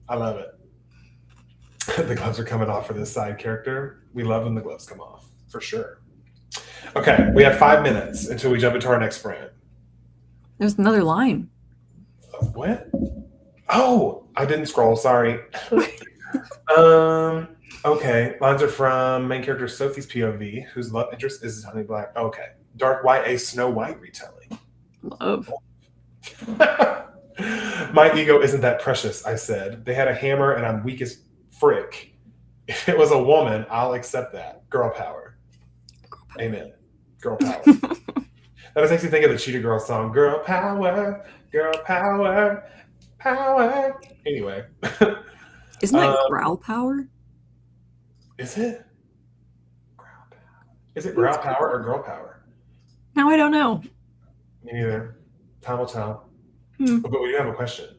I love it. The gloves are coming off for this side character. We love when the gloves come off, for sure. Okay, we have 5 minutes until we jump into our next friend. There's another line. What? Oh, I didn't scroll. Sorry. Okay. Lines are from main character Sophie's POV, whose love interest is Honey Black. Okay. Dark YA Snow White retelling. Love. My ego isn't that precious, I said. They had a hammer and I'm weak as frick. If it was a woman, I'll accept that. Girl power. Amen. Girl power. That just makes me think of the Cheetah Girl song. Girl power, power. Anyway. Isn't that growl power? Is it? Growl power. Is it growl power or girl power? Now I don't know. Me neither. Time will tell. But we do have a question.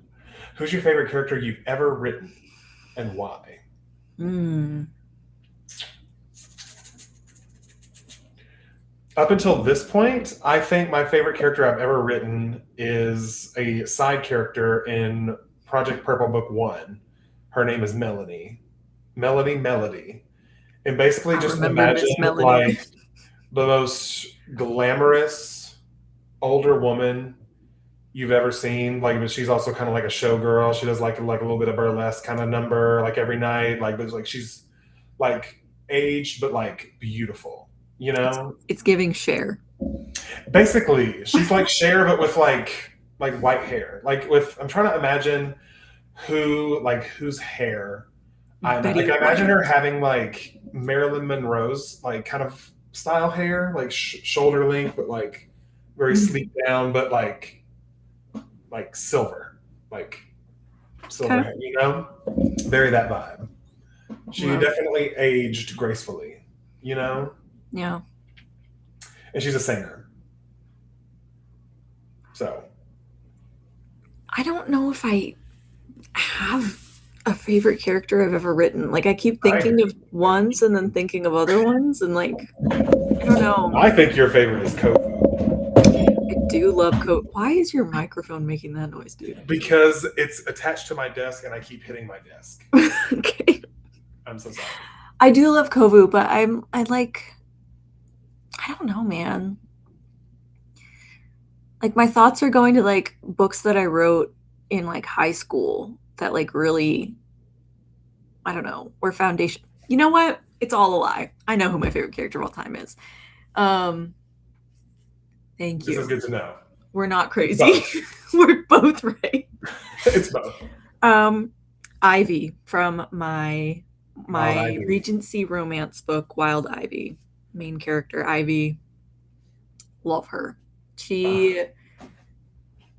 Who's your favorite character you've ever written and why? Up until this point, I think my favorite character I've ever written is a side character in Project Purple Book 1. Her name is Melanie. Melody. And basically I just remember imagine Miss Melody. like the most glamorous older woman you've ever seen. Like, she's also kind of like a showgirl. She does like a little bit of burlesque kind of number like every night. Like, there's like she's like aged but like beautiful. You know, It's giving Cher. basically she's like Cher but with like white hair. Like with I'm trying to imagine whose hair Betty I imagine White. her having like Marilyn Monroe's like kind of style hair, like shoulder length, but like very sleek down, but like silver, like silver Okay. hair. You know, very that vibe. She Wow. definitely aged gracefully. You know, Yeah. and she's a singer. So I don't know if I have a favorite character I've ever written. Like I keep thinking of ones and then thinking of other ones and like I don't know. I think your favorite is Kofu. I do love Coat. Why is your microphone making that noise, dude? Because it's attached to my desk and I keep hitting my desk. Okay. I'm so sorry. I do love Kovu, but I don't know, man. Like my thoughts are going to like books that I wrote in like high school that like really I don't know, were foundation. You know what? It's all a lie. I know who my favorite character of all time is. Thank This you. is good to know. We're not crazy. We're both right. It's both. Ivy from my Ivy. Regency romance book, Wild Ivy. Main character, Ivy. Love her. She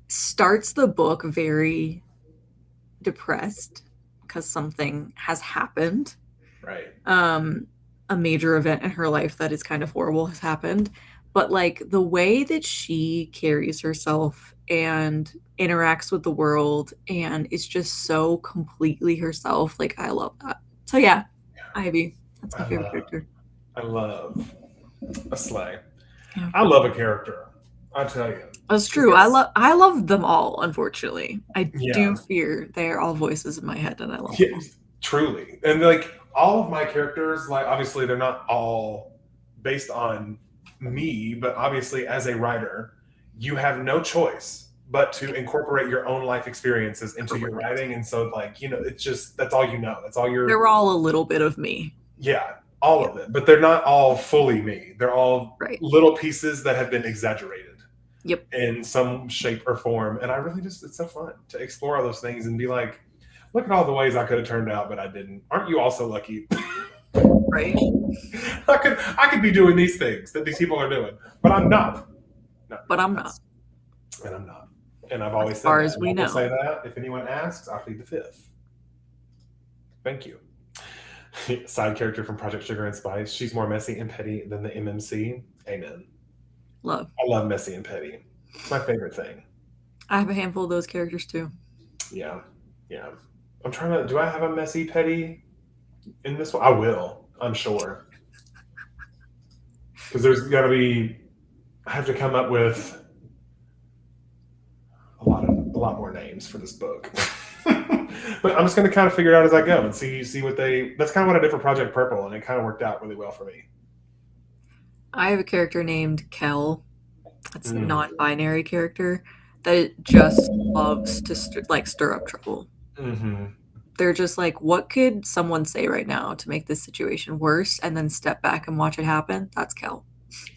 starts the book very depressed because something has happened. Right. A major event in her life that is kind of horrible has happened. But like the way that she carries herself and interacts with the world and is just so completely herself, like I love that. So yeah, Ivy. That's my favorite character. I love a sleigh. Yeah. I love a character. I tell you. That's true. Yes. I love them all, unfortunately. I do fear they're all voices in my head and I love them. Truly. And like all of my characters, like obviously they're not all based on me, but obviously as a writer, you have no choice but to incorporate your own life experiences into your writing. And so like, you know, it's just that's all you know. That's all you're They're all a little bit of me. Yeah, all of it. But they're not all fully me. They're all little pieces that have been exaggerated. Yep. In some shape or form. And I really just it's so fun to explore all those things and be like, look at all the ways I could have turned out, but I didn't. Aren't you also lucky? Right. I could be doing these things that these people are doing, but I'm not. No, but I'm not. And I'm not. And I've always as far said as that. we know. Say that if anyone asks, I'll plead the fifth. Thank you. Side character from Project Sugar and Spice. She's more messy and petty than the MMC. Amen. Love. I love messy and petty. It's my favorite thing. I have a handful of those characters too. Yeah. I'm trying to. Do I have a messy petty in this one? I will. I'm sure. Because there's got to be. I have to come up with a lot more names for this book. But I'm just going to kind of figure it out as I go and see what they. That's kind of what I did for Project Purple, and it kind of worked out really well for me. I have a character named Kel. That's a non-binary character that just loves to stir up trouble. Mm-hmm. They're just like, what could someone say right now to make this situation worse, and then step back and watch it happen? That's Kel.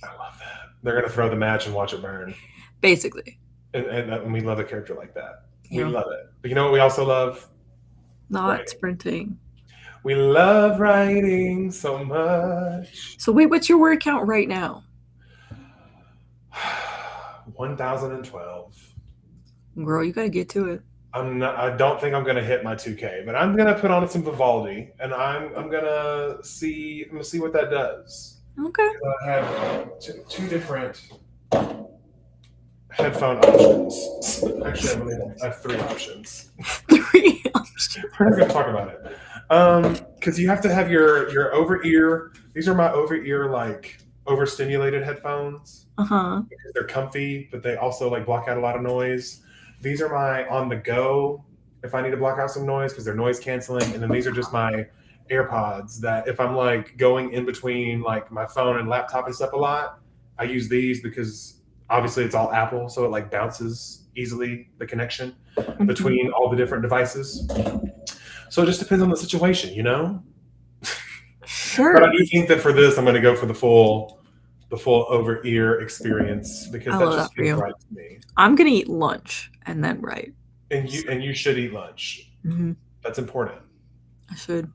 I love that. They're going to throw the match and watch it burn. Basically. And we love a character like that. Yeah. We love it. But you know what we also love? Not writing. Sprinting. We love writing so much. So wait, what's your word count right now? 1012. Girl, you got to get to it. I don't think I'm gonna hit my 2K, but I'm gonna put on some Vivaldi, and I'm gonna see what that does. Okay. I have two different headphone options. Actually, I have three options. Three options. We're not gonna talk about it, because you have to have your over ear. These are my over ear like overstimulated headphones Uh-huh. because they're comfy, but they also like block out a lot of noise. These are my on the go if I need to block out some noise because they're noise canceling. And then these are just my AirPods that if I'm like going in between like my phone and laptop and stuff a lot, I use these because obviously it's all Apple, so it like bounces easily the connection Mhm. between all the different devices. So it just depends on the situation, you know? But I Sure. do think that for this, I'm going to go for the full over ear experience because I that love just that for feels you. right to me. I'm gonna eat lunch and then write. And you should eat lunch. Mhm. That's important. I should.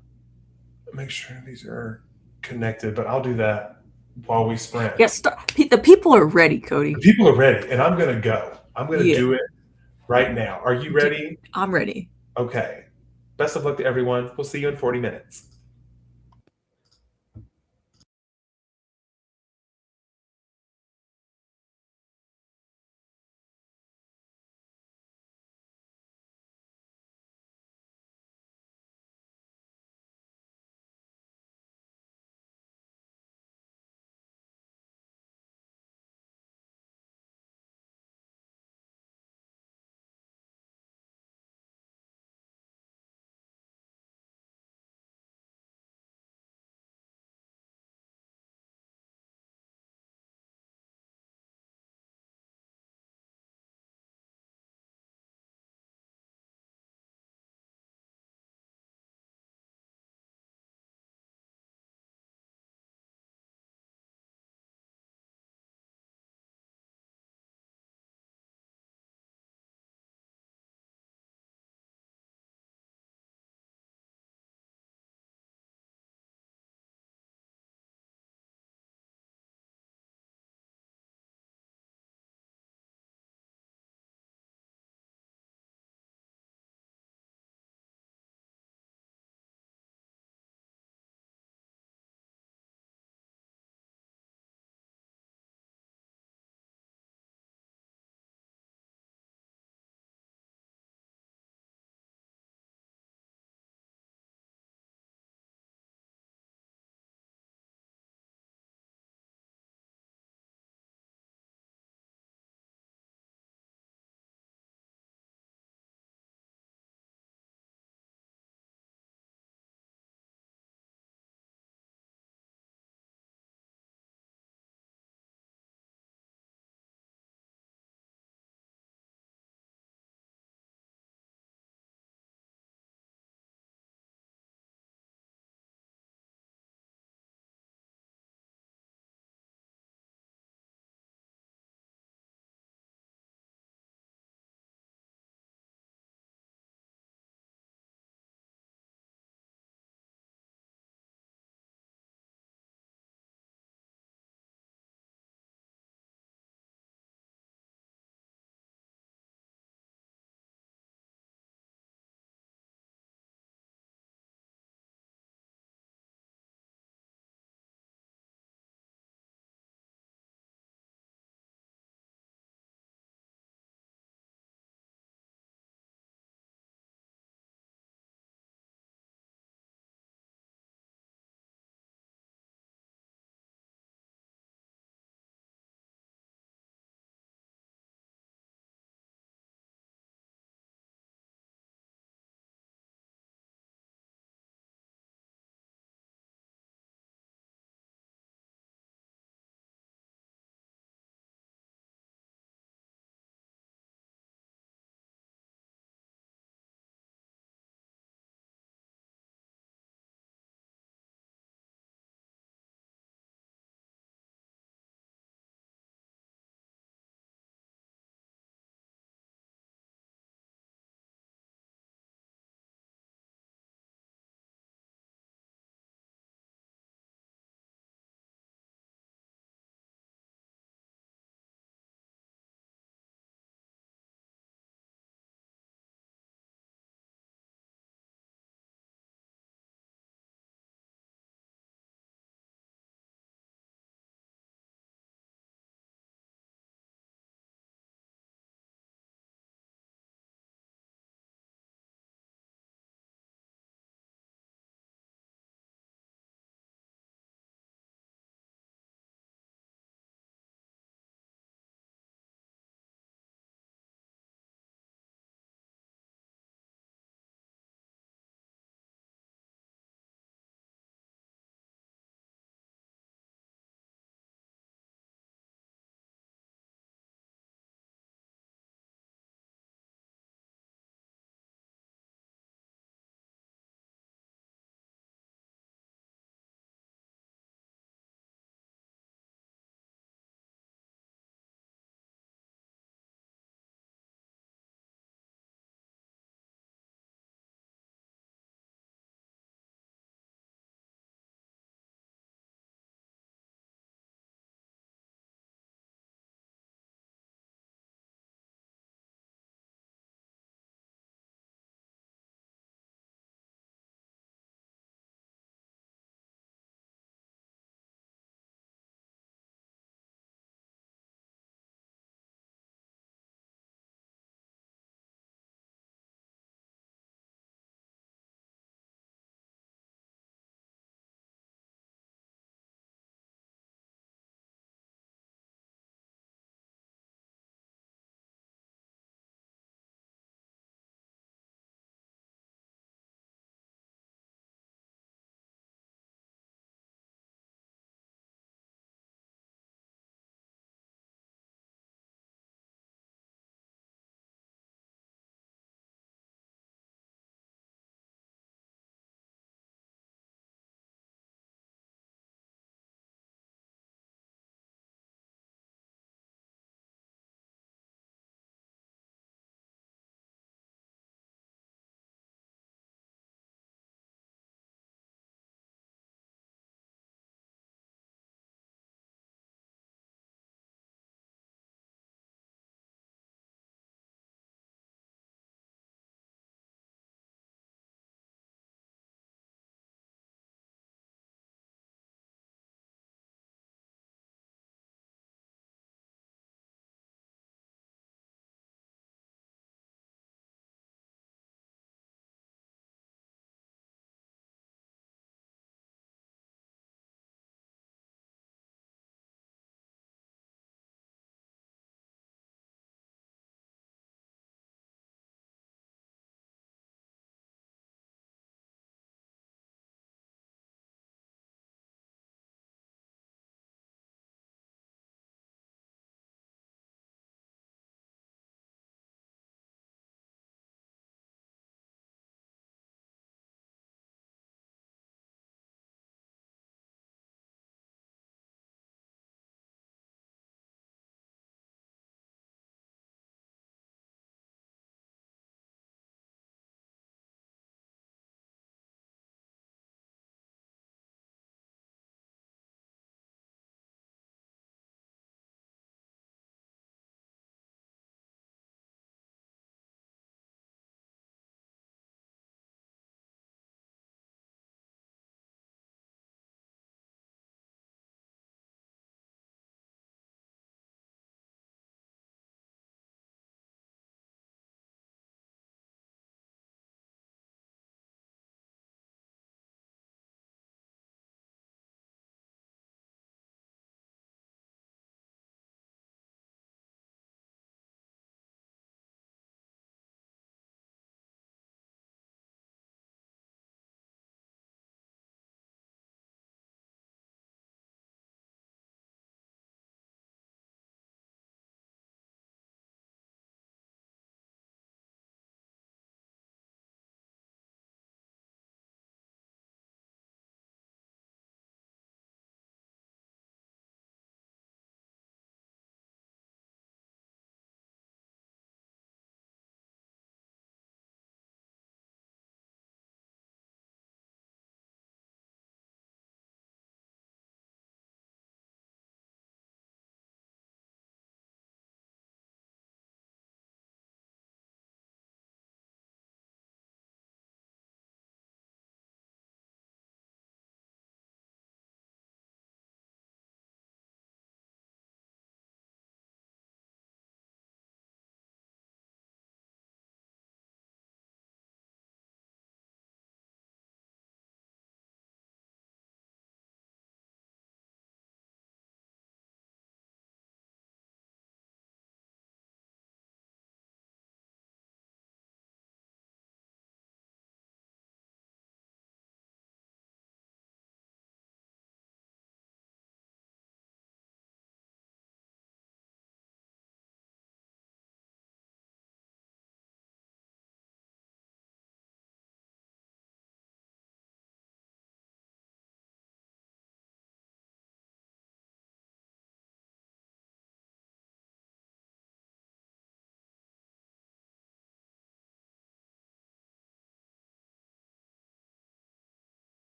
Make sure these are connected, but I'll do that while we sprint. Yes, the people are ready, Cody. The people are ready, and I'm going to go. I'm going to Yeah. do it right now. Are you ready? I'm ready. Okay. Best of luck to everyone. We'll see you in 40 minutes.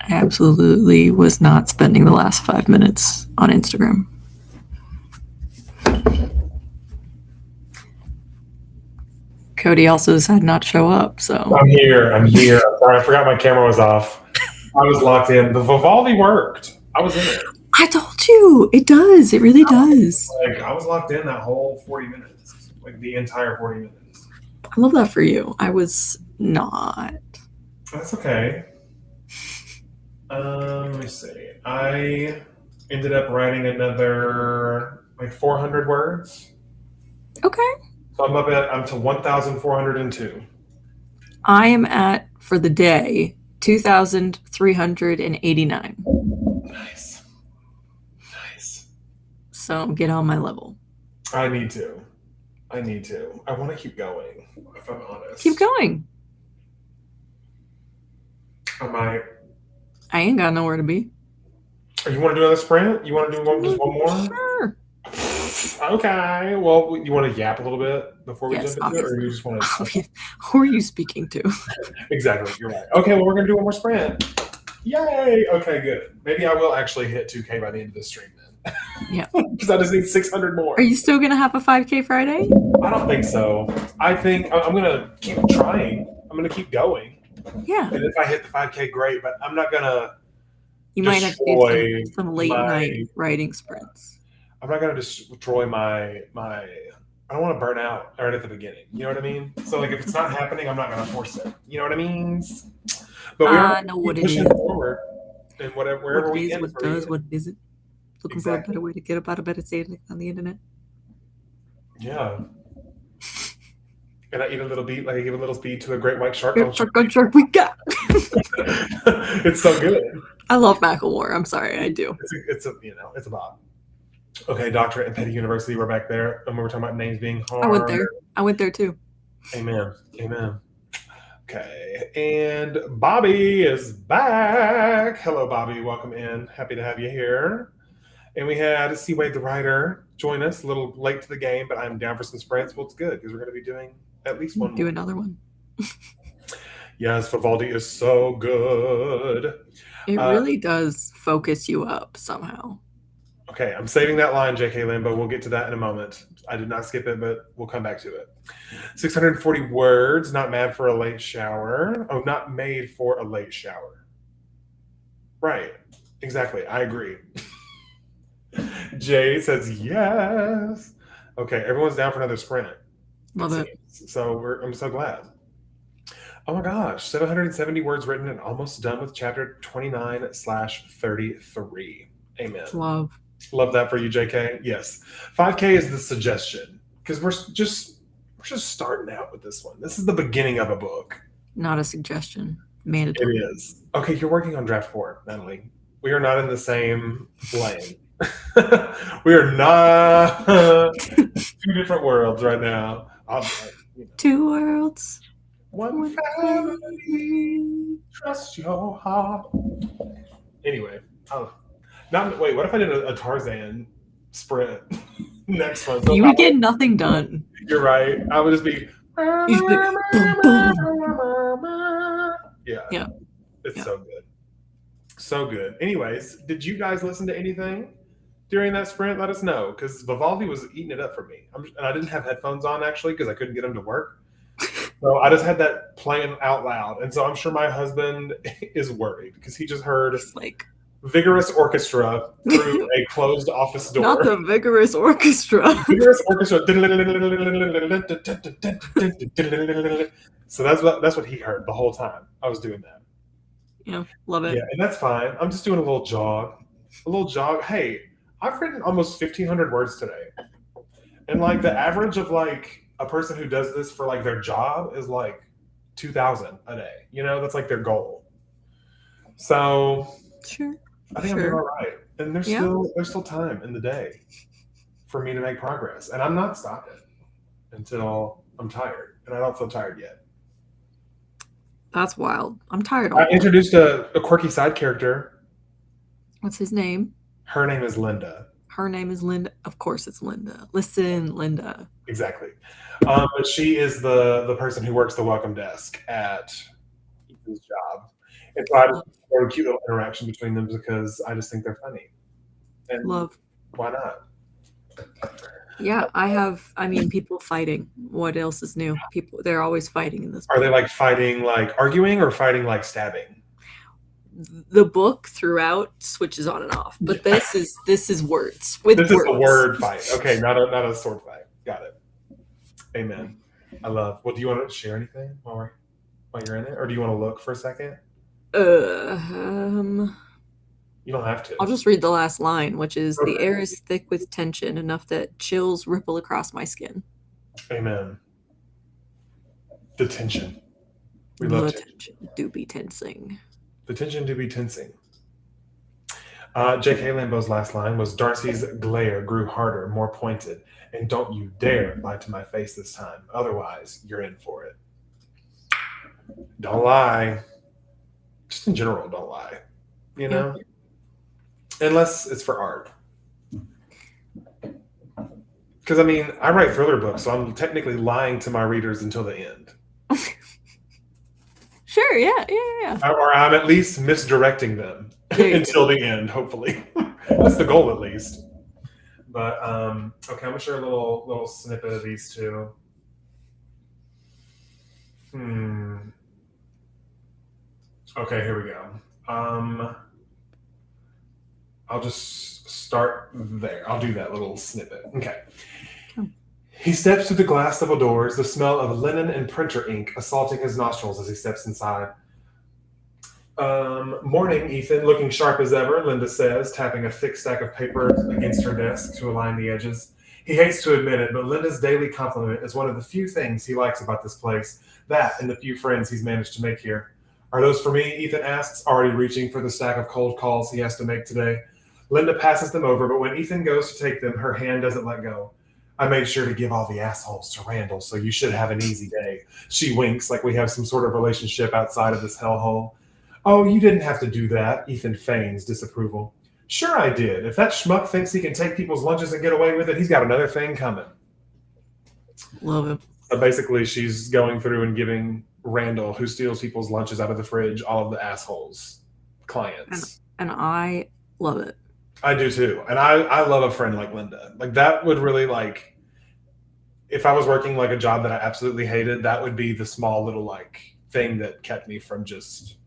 I absolutely was not spending the last 5 minutes on Instagram. Cody also decided not to show up, so. I'm here. Sorry, I forgot my camera was off. I was locked in. The Vivaldi worked. I was in it. I told you. It does. It really does. I was locked in that whole 40 minutes. Like the entire 40 minutes. I love that for you. I was not. That's okay. Let me see. I ended up writing another 400 words. Okay. So I'm to 1,402. I am at, for the day, 2,389. Nice. So get on my level. I need to. I want to keep going, if I'm honest. Keep going. I might. I ain't got nowhere to be. You want to do another sprint? You want to do just one more? Sure. Okay. Well, you want to yap a little bit before we jump into it, or you just want to? Who are you speaking to? Exactly. You're right. Okay. Well, we're gonna do one more sprint. Yay! Okay, good. Maybe I will actually hit 2K by the end of this stream then. Yeah. Because I just need 600 more. Are you still gonna have a 5K Friday? I don't think so. I think I'm gonna keep trying. I'm gonna keep going. Yeah. And if I hit the 5K, great. But I'm not gonna. You might have to do some late night writing sprints. I'm not gonna destroy my. I don't want to burn out right at the beginning. You know what I mean? So if it's not happening, I'm not gonna force it. You know what I mean? But we are pushing forward, and wherever we can. What isn't. Looking for a better way to get up out of bed and stay on the internet. Yeah. And I eat a little beat, I give a little speed to a great white shark. Shark, we got. It's so good. I love Macklemore. I'm sorry, I do. It's a bop. Okay, doctorate in Petty University. We're back there, and we were talking about names being hard. I went there too. Amen. Okay, and Bobby is back. Hello, Bobby. Welcome in. Happy to have you here. And we had Seaway the writer join us. A little late to the game, but I'm down for some sprints. Well, it's good because we're going to be doing at least one more. Do another one. Yes, Vivaldi is so good. It really does focus you up somehow. Okay, I'm saving that line, J.K. Limbo. We'll get to that in a moment. I did not skip it, but we'll come back to it. 640 words, not mad for a late shower. Oh, not made for a late shower. Right, exactly. I agree. Jay says yes. Okay, everyone's down for another sprint. Love it. So I'm so glad. Oh my gosh, 770 words written and almost done with chapter 29/33. Amen. Love that for you, JK. Yes. 5K is the suggestion because we're just starting out with this one. This is the beginning of a book. Not a suggestion. Mandatory. It is. Okay, you're working on draft 4, Natalie. We are not in the same lane. We are not two different worlds right now. Two worlds. One family. Trust your heart. Anyway, wait. What if I did a Tarzan sprint next one? You would get nothing done. You're right. I would just be. Yeah. It's so good. So good. Anyways, did you guys listen to anything during that sprint? Let us know because Vivaldi was eating it up for me. And I didn't have headphones on actually because I couldn't get them to work. So I just had that playing out loud. And so I'm sure my husband is worried because he just heard vigorous orchestra through a closed office door. Not the vigorous orchestra. Vigorous orchestra. So that's what he heard the whole time I was doing that. Yeah, love it. Yeah, and that's fine. I'm just doing a little jog. Hey, I've written almost 1,500 words today. And the average of a person who does this for their job is 2,000 a day. That's their goal. So sure. I think I'm doing all right. And there's still time in the day for me to make progress. And I'm not stopping until I'm tired. And I don't feel tired yet. That's wild. I'm tired. I introduced a quirky side character. What's his name? Her name is Linda. Her name is Linda. Of course it's Linda. Listen, Linda. Exactly. But she is the person who works the welcome desk at Ethan's job. And so I just wrote a cute little interaction between them because I just think they're funny. And Love. why not? Yeah, people fighting. What else is new? They're always fighting in this book. Are they like fighting, like arguing, or fighting like stabbing? The book throughout switches on and off, but this is words with This words. is a word fight. Okay, not a sword fight. Got it. Amen. I love. Well, do you want to share anything while you're in it, or do you want to look for a second? You don't have to. I'll just read the last line, which is, "The air is thick with tension, enough that chills ripple across my skin." Amen. The tension. We love tension. Do be tensing. The tension do be tensing. J.K. Lambo's last line was, "Darcy's glare grew harder, more pointed, and don't you dare lie to my face this time. Otherwise, you're in for it." Don't lie. Just in general, don't lie. You know? Yeah. Unless it's for art. Because, I mean, I write thriller books, so I'm technically lying to my readers until the end. Sure, yeah. Or I'm at least misdirecting them until the end, hopefully. That's the goal, at least. But, okay, I'm going to share a little snippet of these two. Okay, here we go. I'll just start there. I'll do that little snippet. Okay. He steps through the glass double doors, the smell of linen and printer ink assaulting his nostrils as he steps inside. "Morning, Ethan, looking sharp as ever," Linda says, tapping a thick stack of papers against her desk to align the edges. He hates to admit it, but Linda's daily compliment is one of the few things he likes about this place, that and the few friends he's managed to make here. "Are those for me?" Ethan asks, already reaching for the stack of cold calls he has to make today. Linda passes them over, but when Ethan goes to take them, her hand doesn't let go. "I made sure to give all the assholes to Randall, so you should have an easy day." She winks like we have some sort of relationship outside of this hellhole. "Oh, you didn't have to do that," Ethan feigns disapproval. "Sure I did. If that schmuck thinks he can take people's lunches and get away with it, he's got another thing coming." Love it. So basically, she's going through and giving Randall, who steals people's lunches out of the fridge, all of the assholes, clients. And I love it. I do too. And I love a friend like Linda. Like, that would really, like, if I was working like a job that I absolutely hated, that would be the small little like thing that kept me from just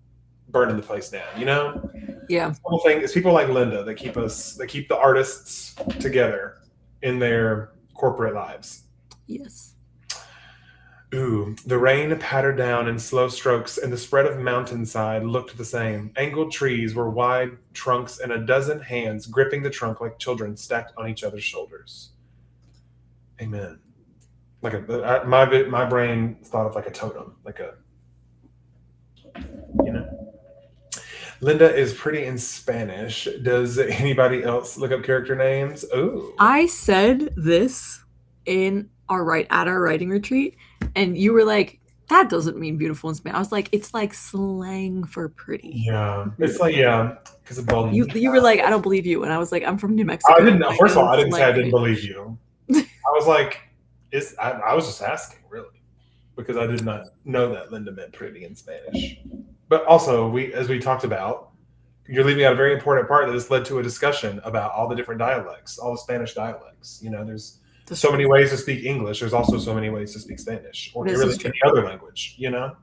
burning the place down, you know? Yeah. The whole thing is people like Linda that keep the artists together in their corporate lives. Yes. Ooh, the rain pattered down in slow strokes, and the spread of mountainside looked the same. Angled trees were wide trunks, and a dozen hands gripping the trunk like children stacked on each other's shoulders. Amen. Like my brain thought of like a totem, like a, you know. Linda is pretty in Spanish. Does anybody else look up character names? Ooh. I said this at our writing retreat, and you were like, "That doesn't mean beautiful in Spanish." I was like, "It's like slang for pretty." Yeah, it's like, yeah, because of golden. You were like, "I don't believe you," and I was like, "I'm from New Mexico." I didn't know. First of all, I didn't say I didn't believe you. I was like, I was just asking, really, because I did not know that Linda meant pretty in Spanish. But also, as we talked about, you're leaving out a very important part that this led to a discussion about all the different dialects, all the Spanish dialects. You know, there's so many ways to speak English. There's also so many ways to speak Spanish, or really any other language, you know?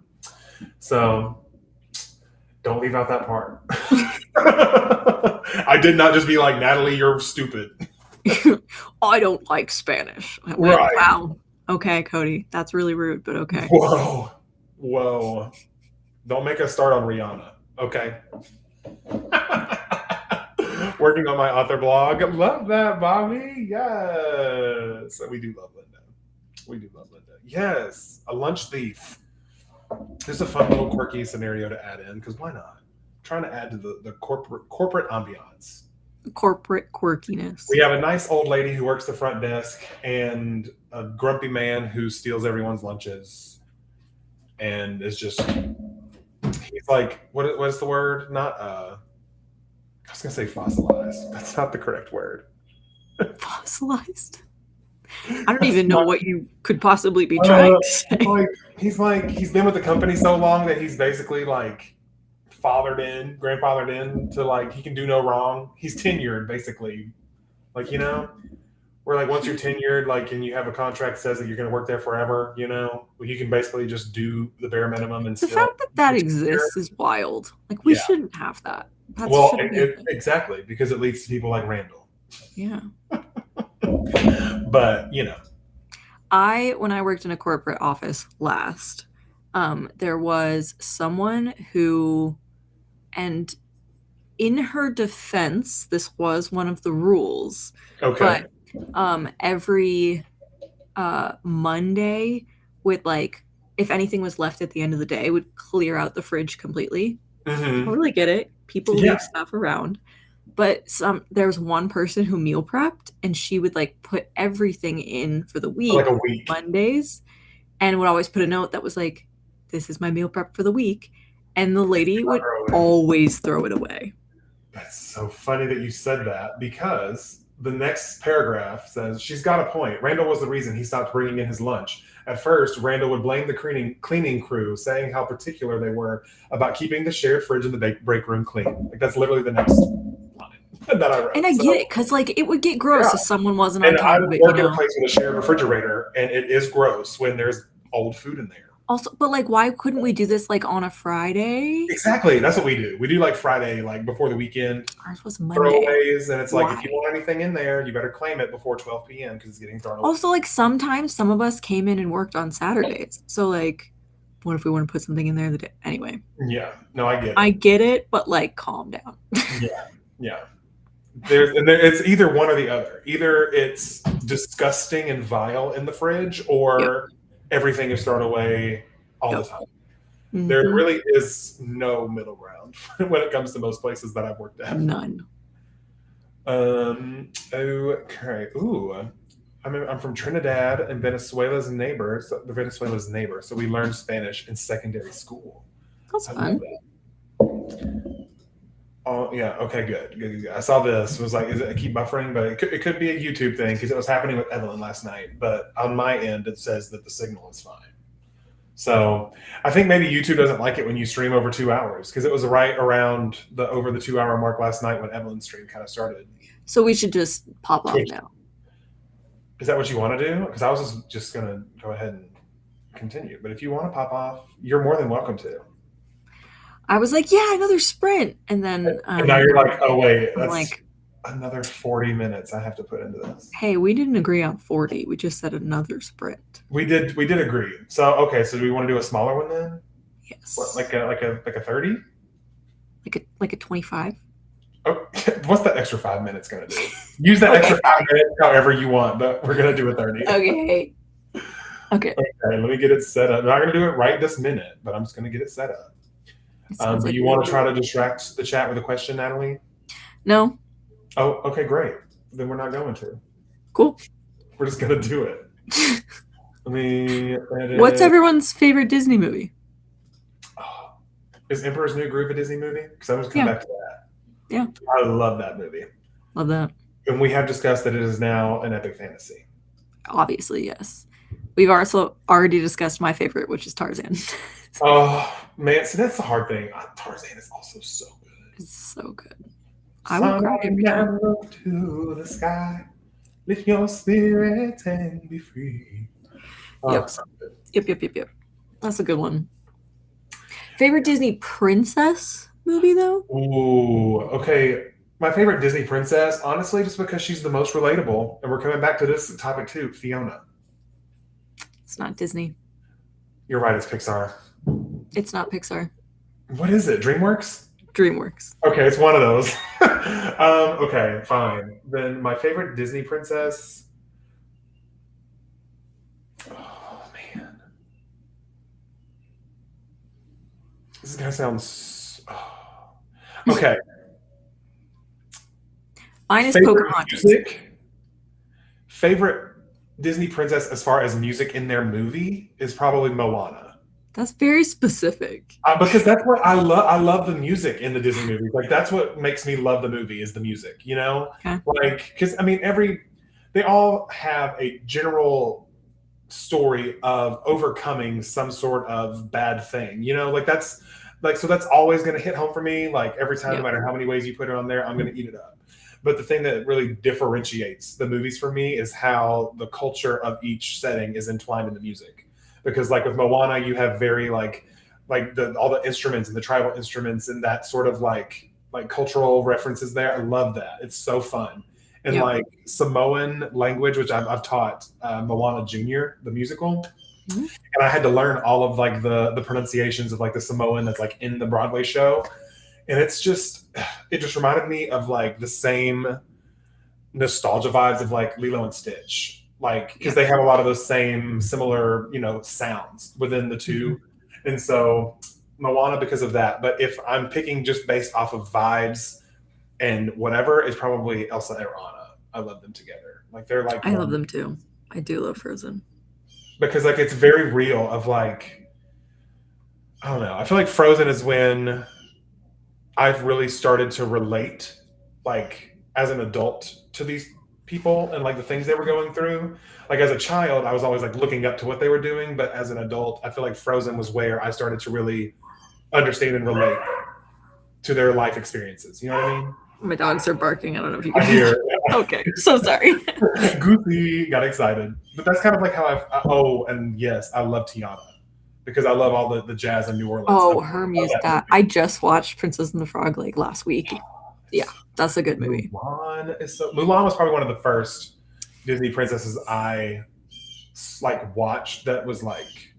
So don't leave out that part. I did not just be like, "Natalie, you're stupid." I don't like Spanish. I went, right. Wow. Okay, Cody. That's really rude, but okay. Whoa. Don't make us start on Rihanna, okay? Working on my author blog. Love that, Bobby. Yes. We do love Linda. Yes. A lunch thief. There's a fun little quirky scenario to add in, because why not? Trying to add to the corporate ambiance. Corporate quirkiness. We have a nice old lady who works the front desk and a grumpy man who steals everyone's lunches and is just, he's like, what is the word? Not, I was going to say fossilized. That's not the correct word. Fossilized? I don't even know what you could possibly be trying to say. He's been with the company so long that he's basically like grandfathered in to like he can do no wrong. He's tenured basically, like where like once you're tenured, like and you have a contract that says that you're going to work there forever, well, you can basically just do the bare minimum and The still. fact that exists is wild. Like we shouldn't have that. That well, shouldn't be a thing. exactly because it leads to people like Randall. Yeah. But when I worked in a corporate office last, there was someone who, and in her defense, this was one of the rules. Okay. But every Monday would like if anything was left at the end of the day would clear out the fridge completely. Totally get it. People leave stuff around. But there was one person who meal prepped and she would like put everything in for the week, like a week. Mondays, and would always put a note that was like, this is my meal prep for the week. And the lady would always throw it away. That's so funny that you said that because the next paragraph says she's got a point. Randall was the reason he stopped bringing in his lunch. At first, Randall would blame the cleaning crew, saying how particular they were about keeping the shared fridge in the break room clean. Like that's literally the next line that I wrote. And I get it because like it would get gross if someone wasn't on top of it. I work in a place with a shared refrigerator, and it is gross when there's old food in there. Also, but like, why couldn't we do this like on a Friday? Exactly, that's what we do. We do like Friday, like before the weekend. Ours was Monday. Throwaways, and it's like if you want anything in there, you better claim it before 12 p.m. because it's getting thrown away. Also, like sometimes some of us came in and worked on Saturdays, so like, what if we want to put something in there the day? Anyway. Yeah, no, I get it. I get it, but like, calm down. Yeah. It's either one or the other. Either it's disgusting and vile in the fridge, or everything is thrown away all the time. Mm-hmm. There really is no middle ground when it comes to most places that I've worked at. None. Okay. Ooh. I'm from Trinidad and Venezuela's neighbor. So we learned Spanish in secondary school. That's fun. Oh yeah. Okay. Good. I saw this. It was like, I keep buffering, but it could be a YouTube thing because it was happening with Evelyn last night. But on my end, it says that the signal is fine. So I think maybe YouTube doesn't like it when you stream over 2 hours because it was right around over the 2 hour mark last night when Evelyn's stream kind of started. So we should just pop off now. Is that what you want to do? Because I was just going to go ahead and continue. But if you want to pop off, you're more than welcome to. I was like, yeah, another sprint. And then and now you're like, oh, wait, that's like another 40 minutes I have to put into this. Hey, we didn't agree on 40. We just said another sprint. We did agree. So, okay, so do we want to do a smaller one then? Yes. What, like a 30? Like a 25? Oh, what's that extra 5 minutes going to do? Use that extra 5 minutes however you want, but we're going to do a 30. Okay, let me get it set up. I'm not going to do it right this minute, but I'm just going to get it set up. But you want to try to distract the chat with a question, Natalie? No. Oh, okay, great. Then we're not going to. Cool. We're just going to do it. What's everyone's favorite Disney movie? Oh, is Emperor's New Groove a Disney movie? Because I'm just coming back to that. Yeah. I love that movie. Love that. And we have discussed that it is now an epic fantasy. Obviously, yes. We've also already discussed my favorite, which is Tarzan. Oh, man. See, that's the hard thing. Tarzan is also so good. It's so good. I will cry every time. To the sky, lift your spirit and be free. Yep. That's a good one. Favorite Disney princess movie, though? Ooh, okay. My favorite Disney princess, honestly, just because she's the most relatable, and we're coming back to this topic too, Fiona. It's not Disney. You're right, it's Pixar. It's not Pixar. What is it? DreamWorks? DreamWorks. Okay, it's one of those. Okay, fine. Then my favorite Disney princess. Oh man, this is gonna sound. Okay. Mine is Pocahontas. Favorite Disney princess as far as music in their movie is probably Moana. That's very specific. Because that's what I love. I love the music in the Disney movies. Like that's what makes me love the movie is the music. You know, like because I mean they all have a general story of overcoming some sort of bad thing. You know, like that's Like, so that's always going to hit home for me. Like every time, no Yep. matter how many ways you put it on there, I'm going to eat it up. But the thing that really differentiates the movies for me is how the culture of each setting is entwined in the music. Because like with Moana, you have very like all the instruments and the tribal instruments and that sort of like cultural references there. I love that. It's so fun. And Yep. like Samoan language, which I've taught Moana Junior, the musical, Mhm. and I had to learn all of like the pronunciations of like the Samoan that's like in the Broadway show, and it just reminded me of like the same nostalgia vibes of like Lilo and Stitch, like because they have a lot of those same similar sounds within the two, and so Moana because of that. But if I'm picking just based off of vibes and whatever, it's probably Elsa and Anna. I love them together. Like they're like I love them too. I do love Frozen. Because like it's very real of like, I don't know. I feel like Frozen is when I've really started to relate like as an adult to these people and like the things they were going through. Like as a child, I was always like looking up to what they were doing, but as an adult, I feel like Frozen was where I started to really understand and relate to their life experiences. You know what I mean? My dogs are barking. I don't know if you I can hear. Okay, so sorry. Goofy got excited, but that's kind of like how and yes, I love Tiana because I love all the jazz in New Orleans. Oh, her music. I just watched Princess and the Frog like last week. Yeah, that's a good movie. Mulan was probably one of the first Disney princesses I like watched that was like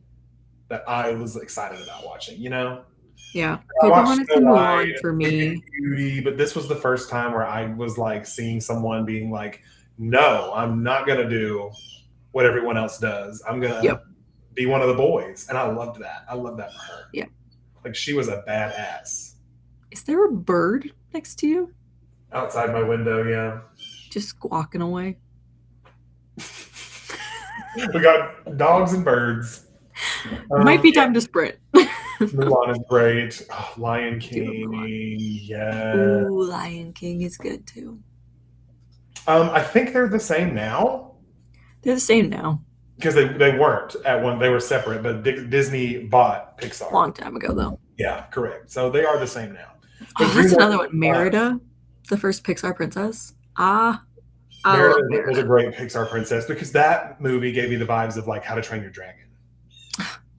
that I was excited about watching. You know? Yeah, I watched Pocahontas and Mulan for me. Beauty, but this was the first time where I was like seeing someone being like, "No, I'm not gonna do what everyone else does. I'm gonna be one of the boys," and I loved that. I love that for her. Yeah, like she was a badass. Is there a bird next to you? Outside my window, yeah. Just squawking away. We got dogs and birds. Might be time to sprint. Mulan is great. Oh, Lion King, yeah. Ooh, Lion King is good too. I think they're the same now. They're the same now. Because they weren't at one. They were separate, but Disney bought Pixar. Long time ago, though. Yeah, correct. So they are the same now. Oh, that's another one. Merida, the first Pixar princess. Merida was a great Pixar princess because that movie gave me the vibes of like How to Train Your Dragon.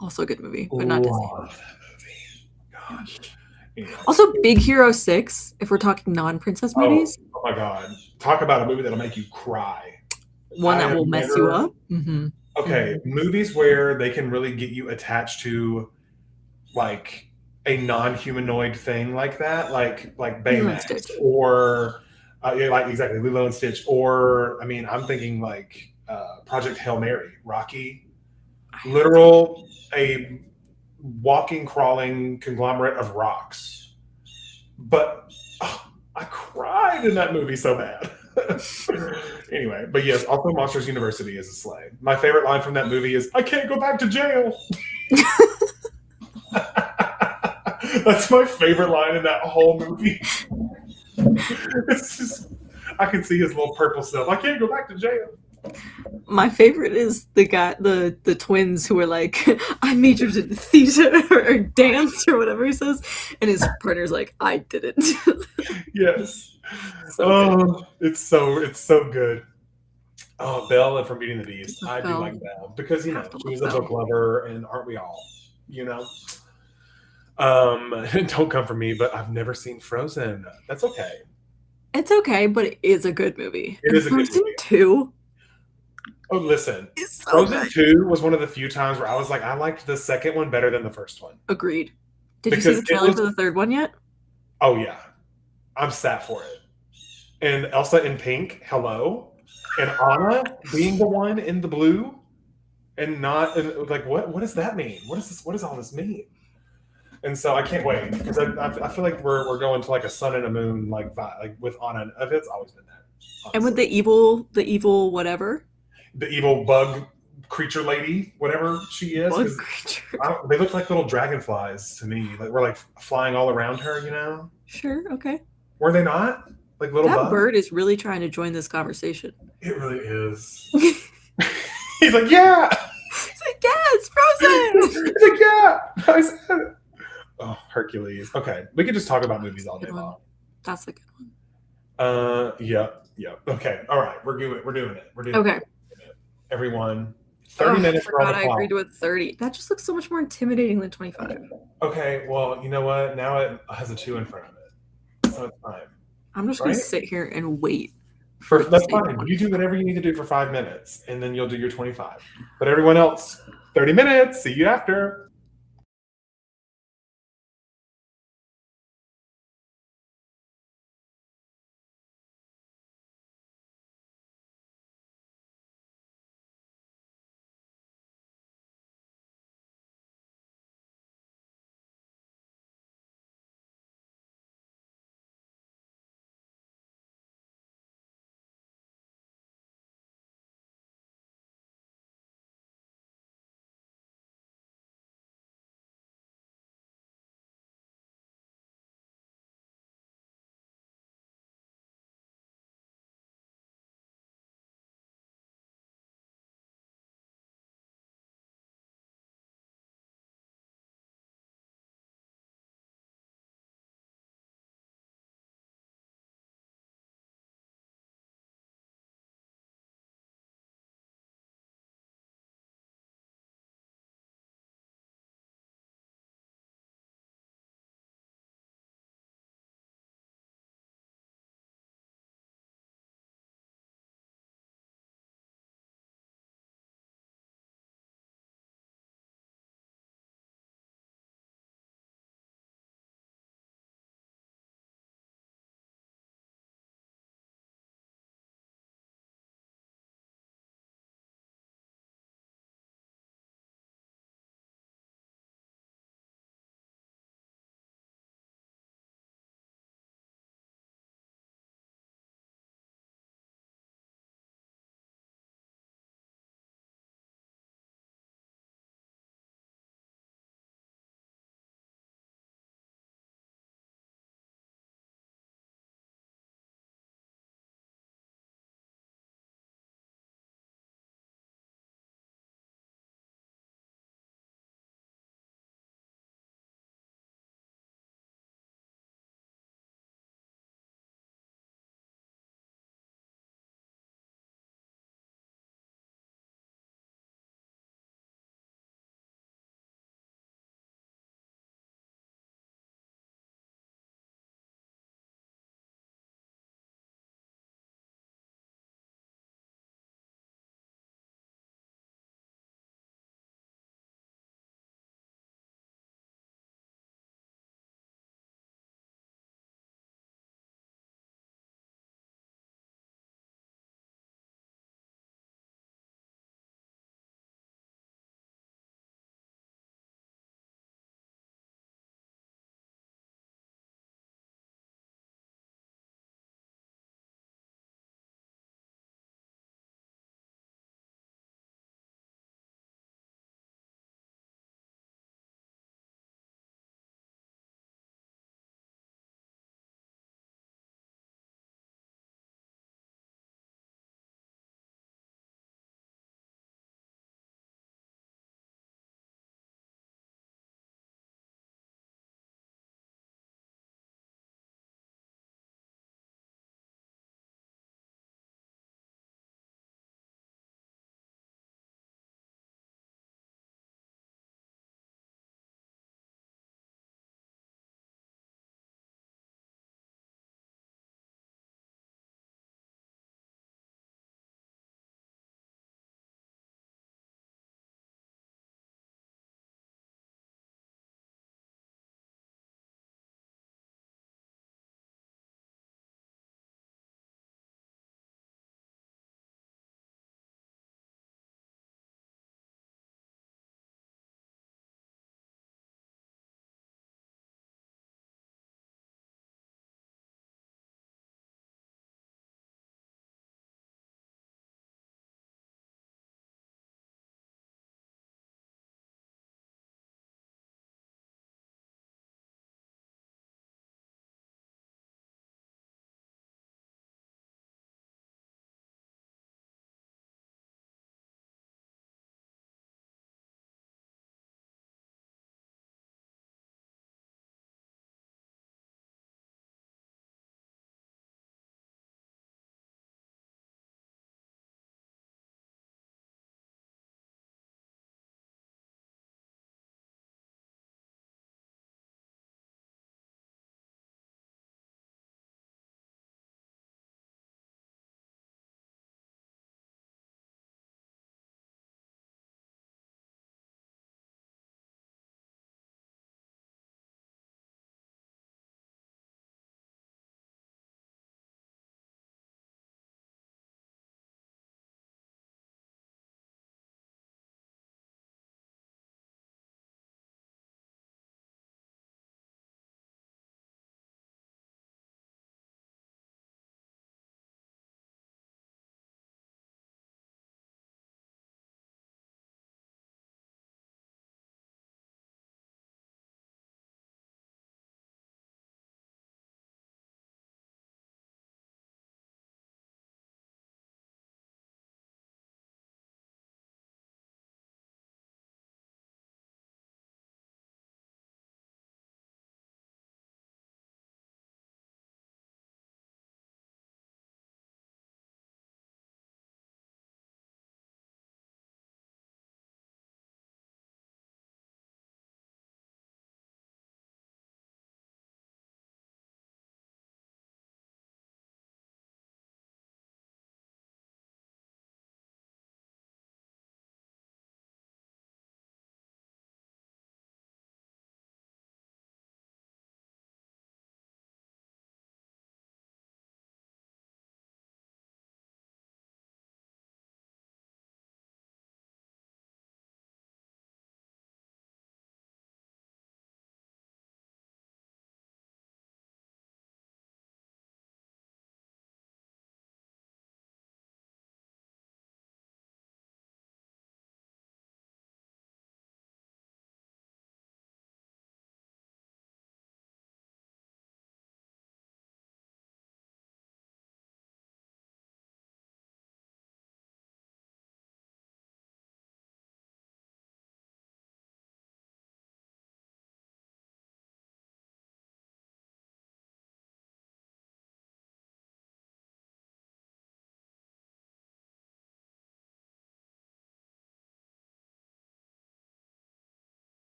Also a good movie, but not Disney. Love that movie. Gosh. Yeah. Also, Big Hero 6, if we're talking non-princess movies. Oh my God. Talk about a movie that'll make you cry. One that will mess you up. Mm-hmm. Okay, movies where they can really get you attached to like a non-humanoid thing like that, like Baymax or like exactly Lilo and Stitch, or I mean, I'm thinking like Project Hail Mary, Rocky, literal a walking, crawling conglomerate of rocks. But I cried in that movie so bad. Anyway, but yes, also Monsters University is a sleigh. My favorite line from that movie is, "I can't go back to jail." That's my favorite line in that whole movie. It's just, I can see his little purple stuff. "I can't go back to jail." My favorite is the guy, the twins who are like, "I majored in theater or dance or whatever he says," and his partner's like, "I didn't." Yes. So it's so good. Oh, Belle from Beauty and the Beast. I do like Belle because she was a book lover, and aren't we all? Don't come for me, but I've never seen Frozen. That's okay. It's okay, but it is a good movie. It is a good movie. Frozen 2. Oh, listen. So Frozen 2 was one of the few times where I was like, I liked the second one better than the first one. Agreed. Did you see the trailer for the third one yet? Oh, yeah. I'm sat for it. And Elsa in pink, hello. And Anna being the one in the blue and not like what does that mean? What does all this mean? And so I can't wait because I feel like we're going to like a sun and a moon like with Anna. It's always been that. Honestly. And with the evil whatever. The evil bug creature lady, whatever she is. Bug creature. They look like little dragonflies to me. Like we're like flying all around her, you know? Sure, okay. Were they not? Like little bugs? That bird is really trying to join this conversation. It really is. He's like, yeah. He's like, yeah, it's Frozen. He's like, yeah. I said it. Oh, Hercules. Okay, we could just talk about movies all day Good one. long. That's a good one. Yep. Okay, all right. We're doing it. We're doing it. Okay. Everyone, Oh, 30 I minutes are on forgot the I clock. agreed with 30. That just looks so much more intimidating than 25. Okay, well, you know what? Now it has a 2 in front of it, so it's fine. I'm just Right? gonna sit here and wait for it to That's say fine. You do 25. whatever you need to do for 5 minutes, and then you'll do your 25. But everyone else, 30 minutes. See you after.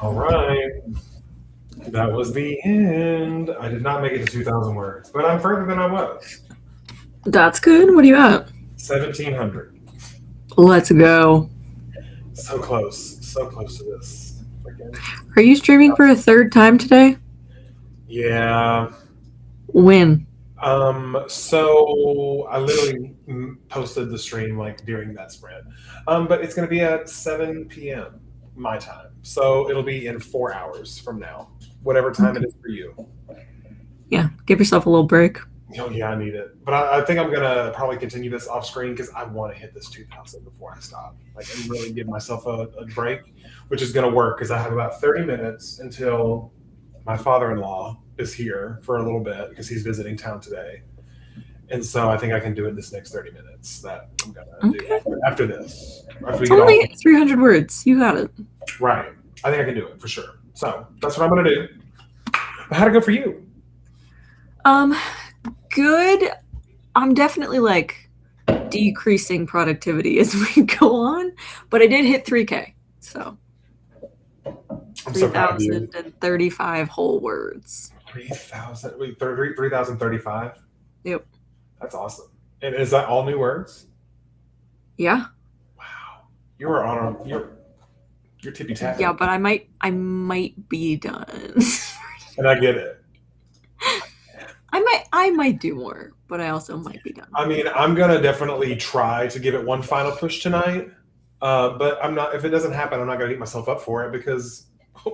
All right. That was the end. I did not make it to 2,000 words, but I'm further than I was. That's good. What are you at? 1,700. Let's go. So close. So close to this. Freaking. Are you streaming for a third time today? Yeah. When? So I literally posted the stream like during that sprint. But it's going to be at 7 p.m. my time. So it'll be in 4 hours from now, whatever time it is for you. Yeah, give yourself a little break. Oh yeah, I need it. But I think I'm gonna probably continue this off screen because I want to hit this 2,000 before I stop. Like, and really give myself a break, which is gonna work because I have about 30 minutes until my father-in-law is here for a little bit because he's visiting town today. And so I think I can do it this next 30 minutes that I'm gonna do after this. After It's only 300 words. You got it. Right. I think I can do it for sure. So that's what I'm gonna do. But how'd it go for you? Good. I'm definitely like decreasing productivity as we go on, but I did hit 3K. So I'm so proud of you. 3,035 whole words. 3,000. Wait, 3,035? Yep. That's awesome. And is that all new words? Yeah. Wow. You are on a you're tippy tappy. Yeah, but I might be done. And I get it. I might do more, but I also might be done. I mean, I'm gonna definitely try to give it one final push tonight. But I'm not. If it doesn't happen, I'm not gonna beat myself up for it because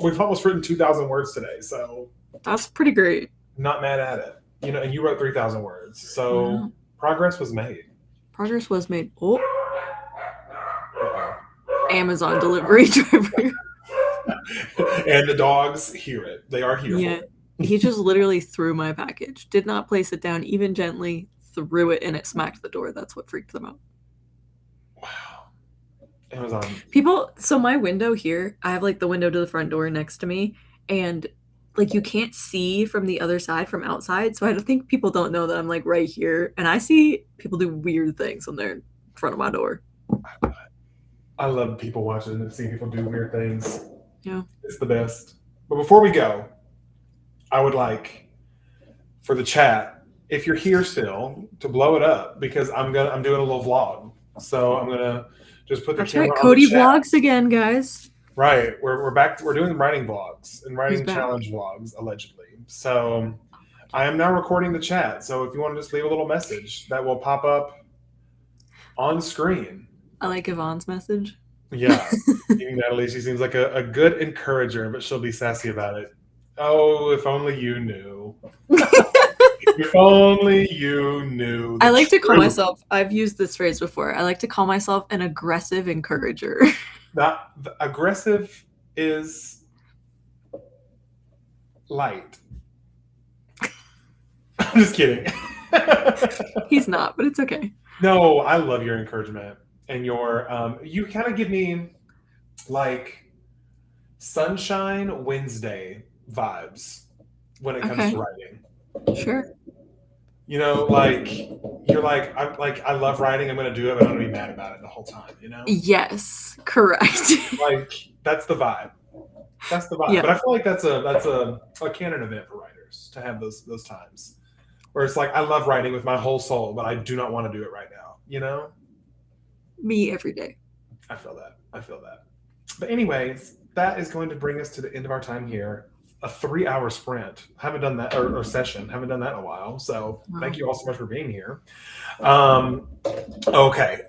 we've almost written 2,000 words today. So that's pretty great. Not mad at it. You know, and you wrote 3,000 words. So progress was made. Progress was made. Oh. Amazon delivery driver. And the dogs hear it. They are here. Yeah. He just literally threw my package. Did not place it down even gently. Threw it and it smacked the door. That's what freaked them out. Wow. Amazon. People, so my window here, I have like the window to the front door next to me, and like you can't see from the other side from outside. So I think people don't know that I'm like right here, and I see people do weird things when they're in front of my door. I love people watching and seeing people do weird things. Yeah. It's the best. But before we go, I would like for the chat, if you're here still, to blow it up because I'm doing a little vlog. So I'm gonna just put the camera on Cody the chat. vlogs again, guys. Right. We're back. We're doing writing vlogs and writing challenge vlogs, allegedly. So I am now recording the chat. So if you want to just leave a little message that will pop up on screen. I like Yvonne's message. Yeah. Natalie, she seems like a good encourager, but she'll be sassy about it. Oh, if only you knew. If only you knew. I like to call myself, I've used this phrase before, I like to call myself an aggressive encourager. Aggressive is light. I'm just kidding. He's not, but it's okay. No, I love your encouragement. And your, you kind of give me like Sunshine Wednesday vibes when it comes to writing. Sure. You know, like you're like I love writing. I'm going to do it, but I'm going to be mad about it the whole time. You know? Yes, correct. Like that's the vibe. That's the vibe. Yeah. But I feel like that's a canon event for writers to have those times where it's like I love writing with my whole soul, but I do not want to do it right now. You know? Me every day. I feel that. But anyways, that is going to bring us to the end of our time here. A 3-hour sprint. Haven't done that or session. Haven't done that in a while. So Thank you all so much for being here. Okay.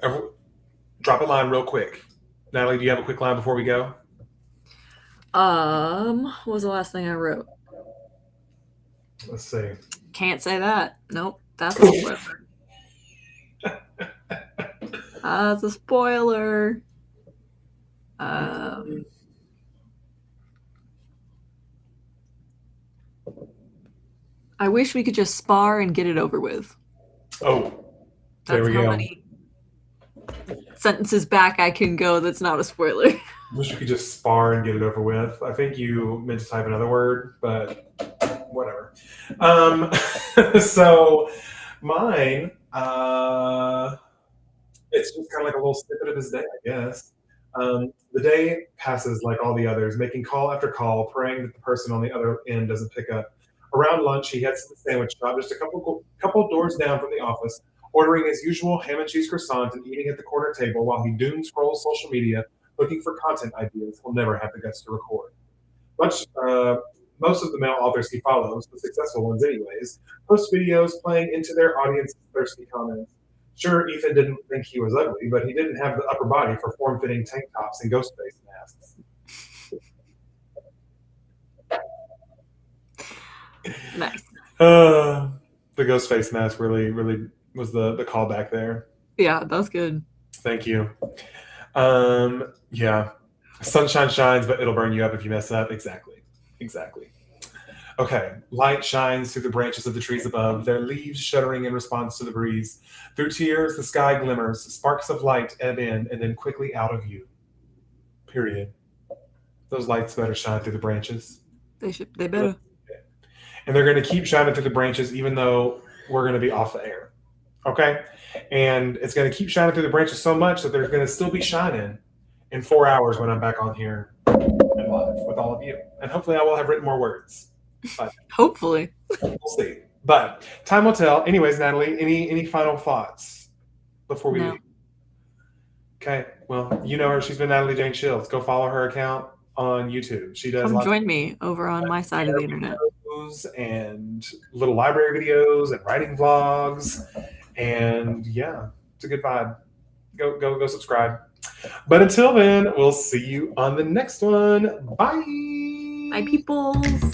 Drop a line real quick. Natalie, do you have a quick line before we go? What was the last thing I wrote? Let's see. Can't say that. Nope. That's a spoiler. That's a spoiler. I wish we could just spar and get it over with. Oh, there that's we go. How many sentences back I can go that's not a spoiler. Wish we could just spar and get it over with. I think you meant to type another word, but whatever. So mine, it's just kind of like a little snippet of his day, I guess. The day passes like all the others, making call after call, praying that the person on the other end doesn't pick up. Around lunch, he heads to the sandwich shop just a couple doors down from the office, ordering his usual ham and cheese croissant and eating at the corner table while he doom scrolls social media looking for content ideas he'll never have the guts to record. Much, Most of the male authors he follows, the successful ones anyways, post videos playing into their audience's thirsty comments. Sure, Ethan didn't think he was ugly, but he didn't have the upper body for form-fitting tank tops and ghost face masks. Nice. The ghost face mask really was the callback there. Yeah, that was good. Thank you. Yeah. Sunshine shines, but it'll burn you up if you mess up. Exactly. Okay. Light shines through the branches of the trees above, their leaves shuddering in response to the breeze. Through tears, the sky glimmers, sparks of light ebb in and then quickly out of view. Period. Those lights better shine through the branches. They better. And they're going to keep shining through the branches even though we're going to be off the air. Okay? And it's going to keep shining through the branches so much that they're going to still be shining in 4 hours when I'm back on here and live with all of you. And hopefully I will have written more words. But hopefully. We'll see. But time will tell. Anyways, Natalie, any final thoughts before we leave? Okay. Well, you know her. She's been Natalie Jane Shields. Go follow her account on YouTube. She does. Come join me over on my side of the internet. And little library videos and writing vlogs. And yeah, it's a good vibe. Go subscribe. But until then, we'll see you on the next one. Bye. Bye, peoples.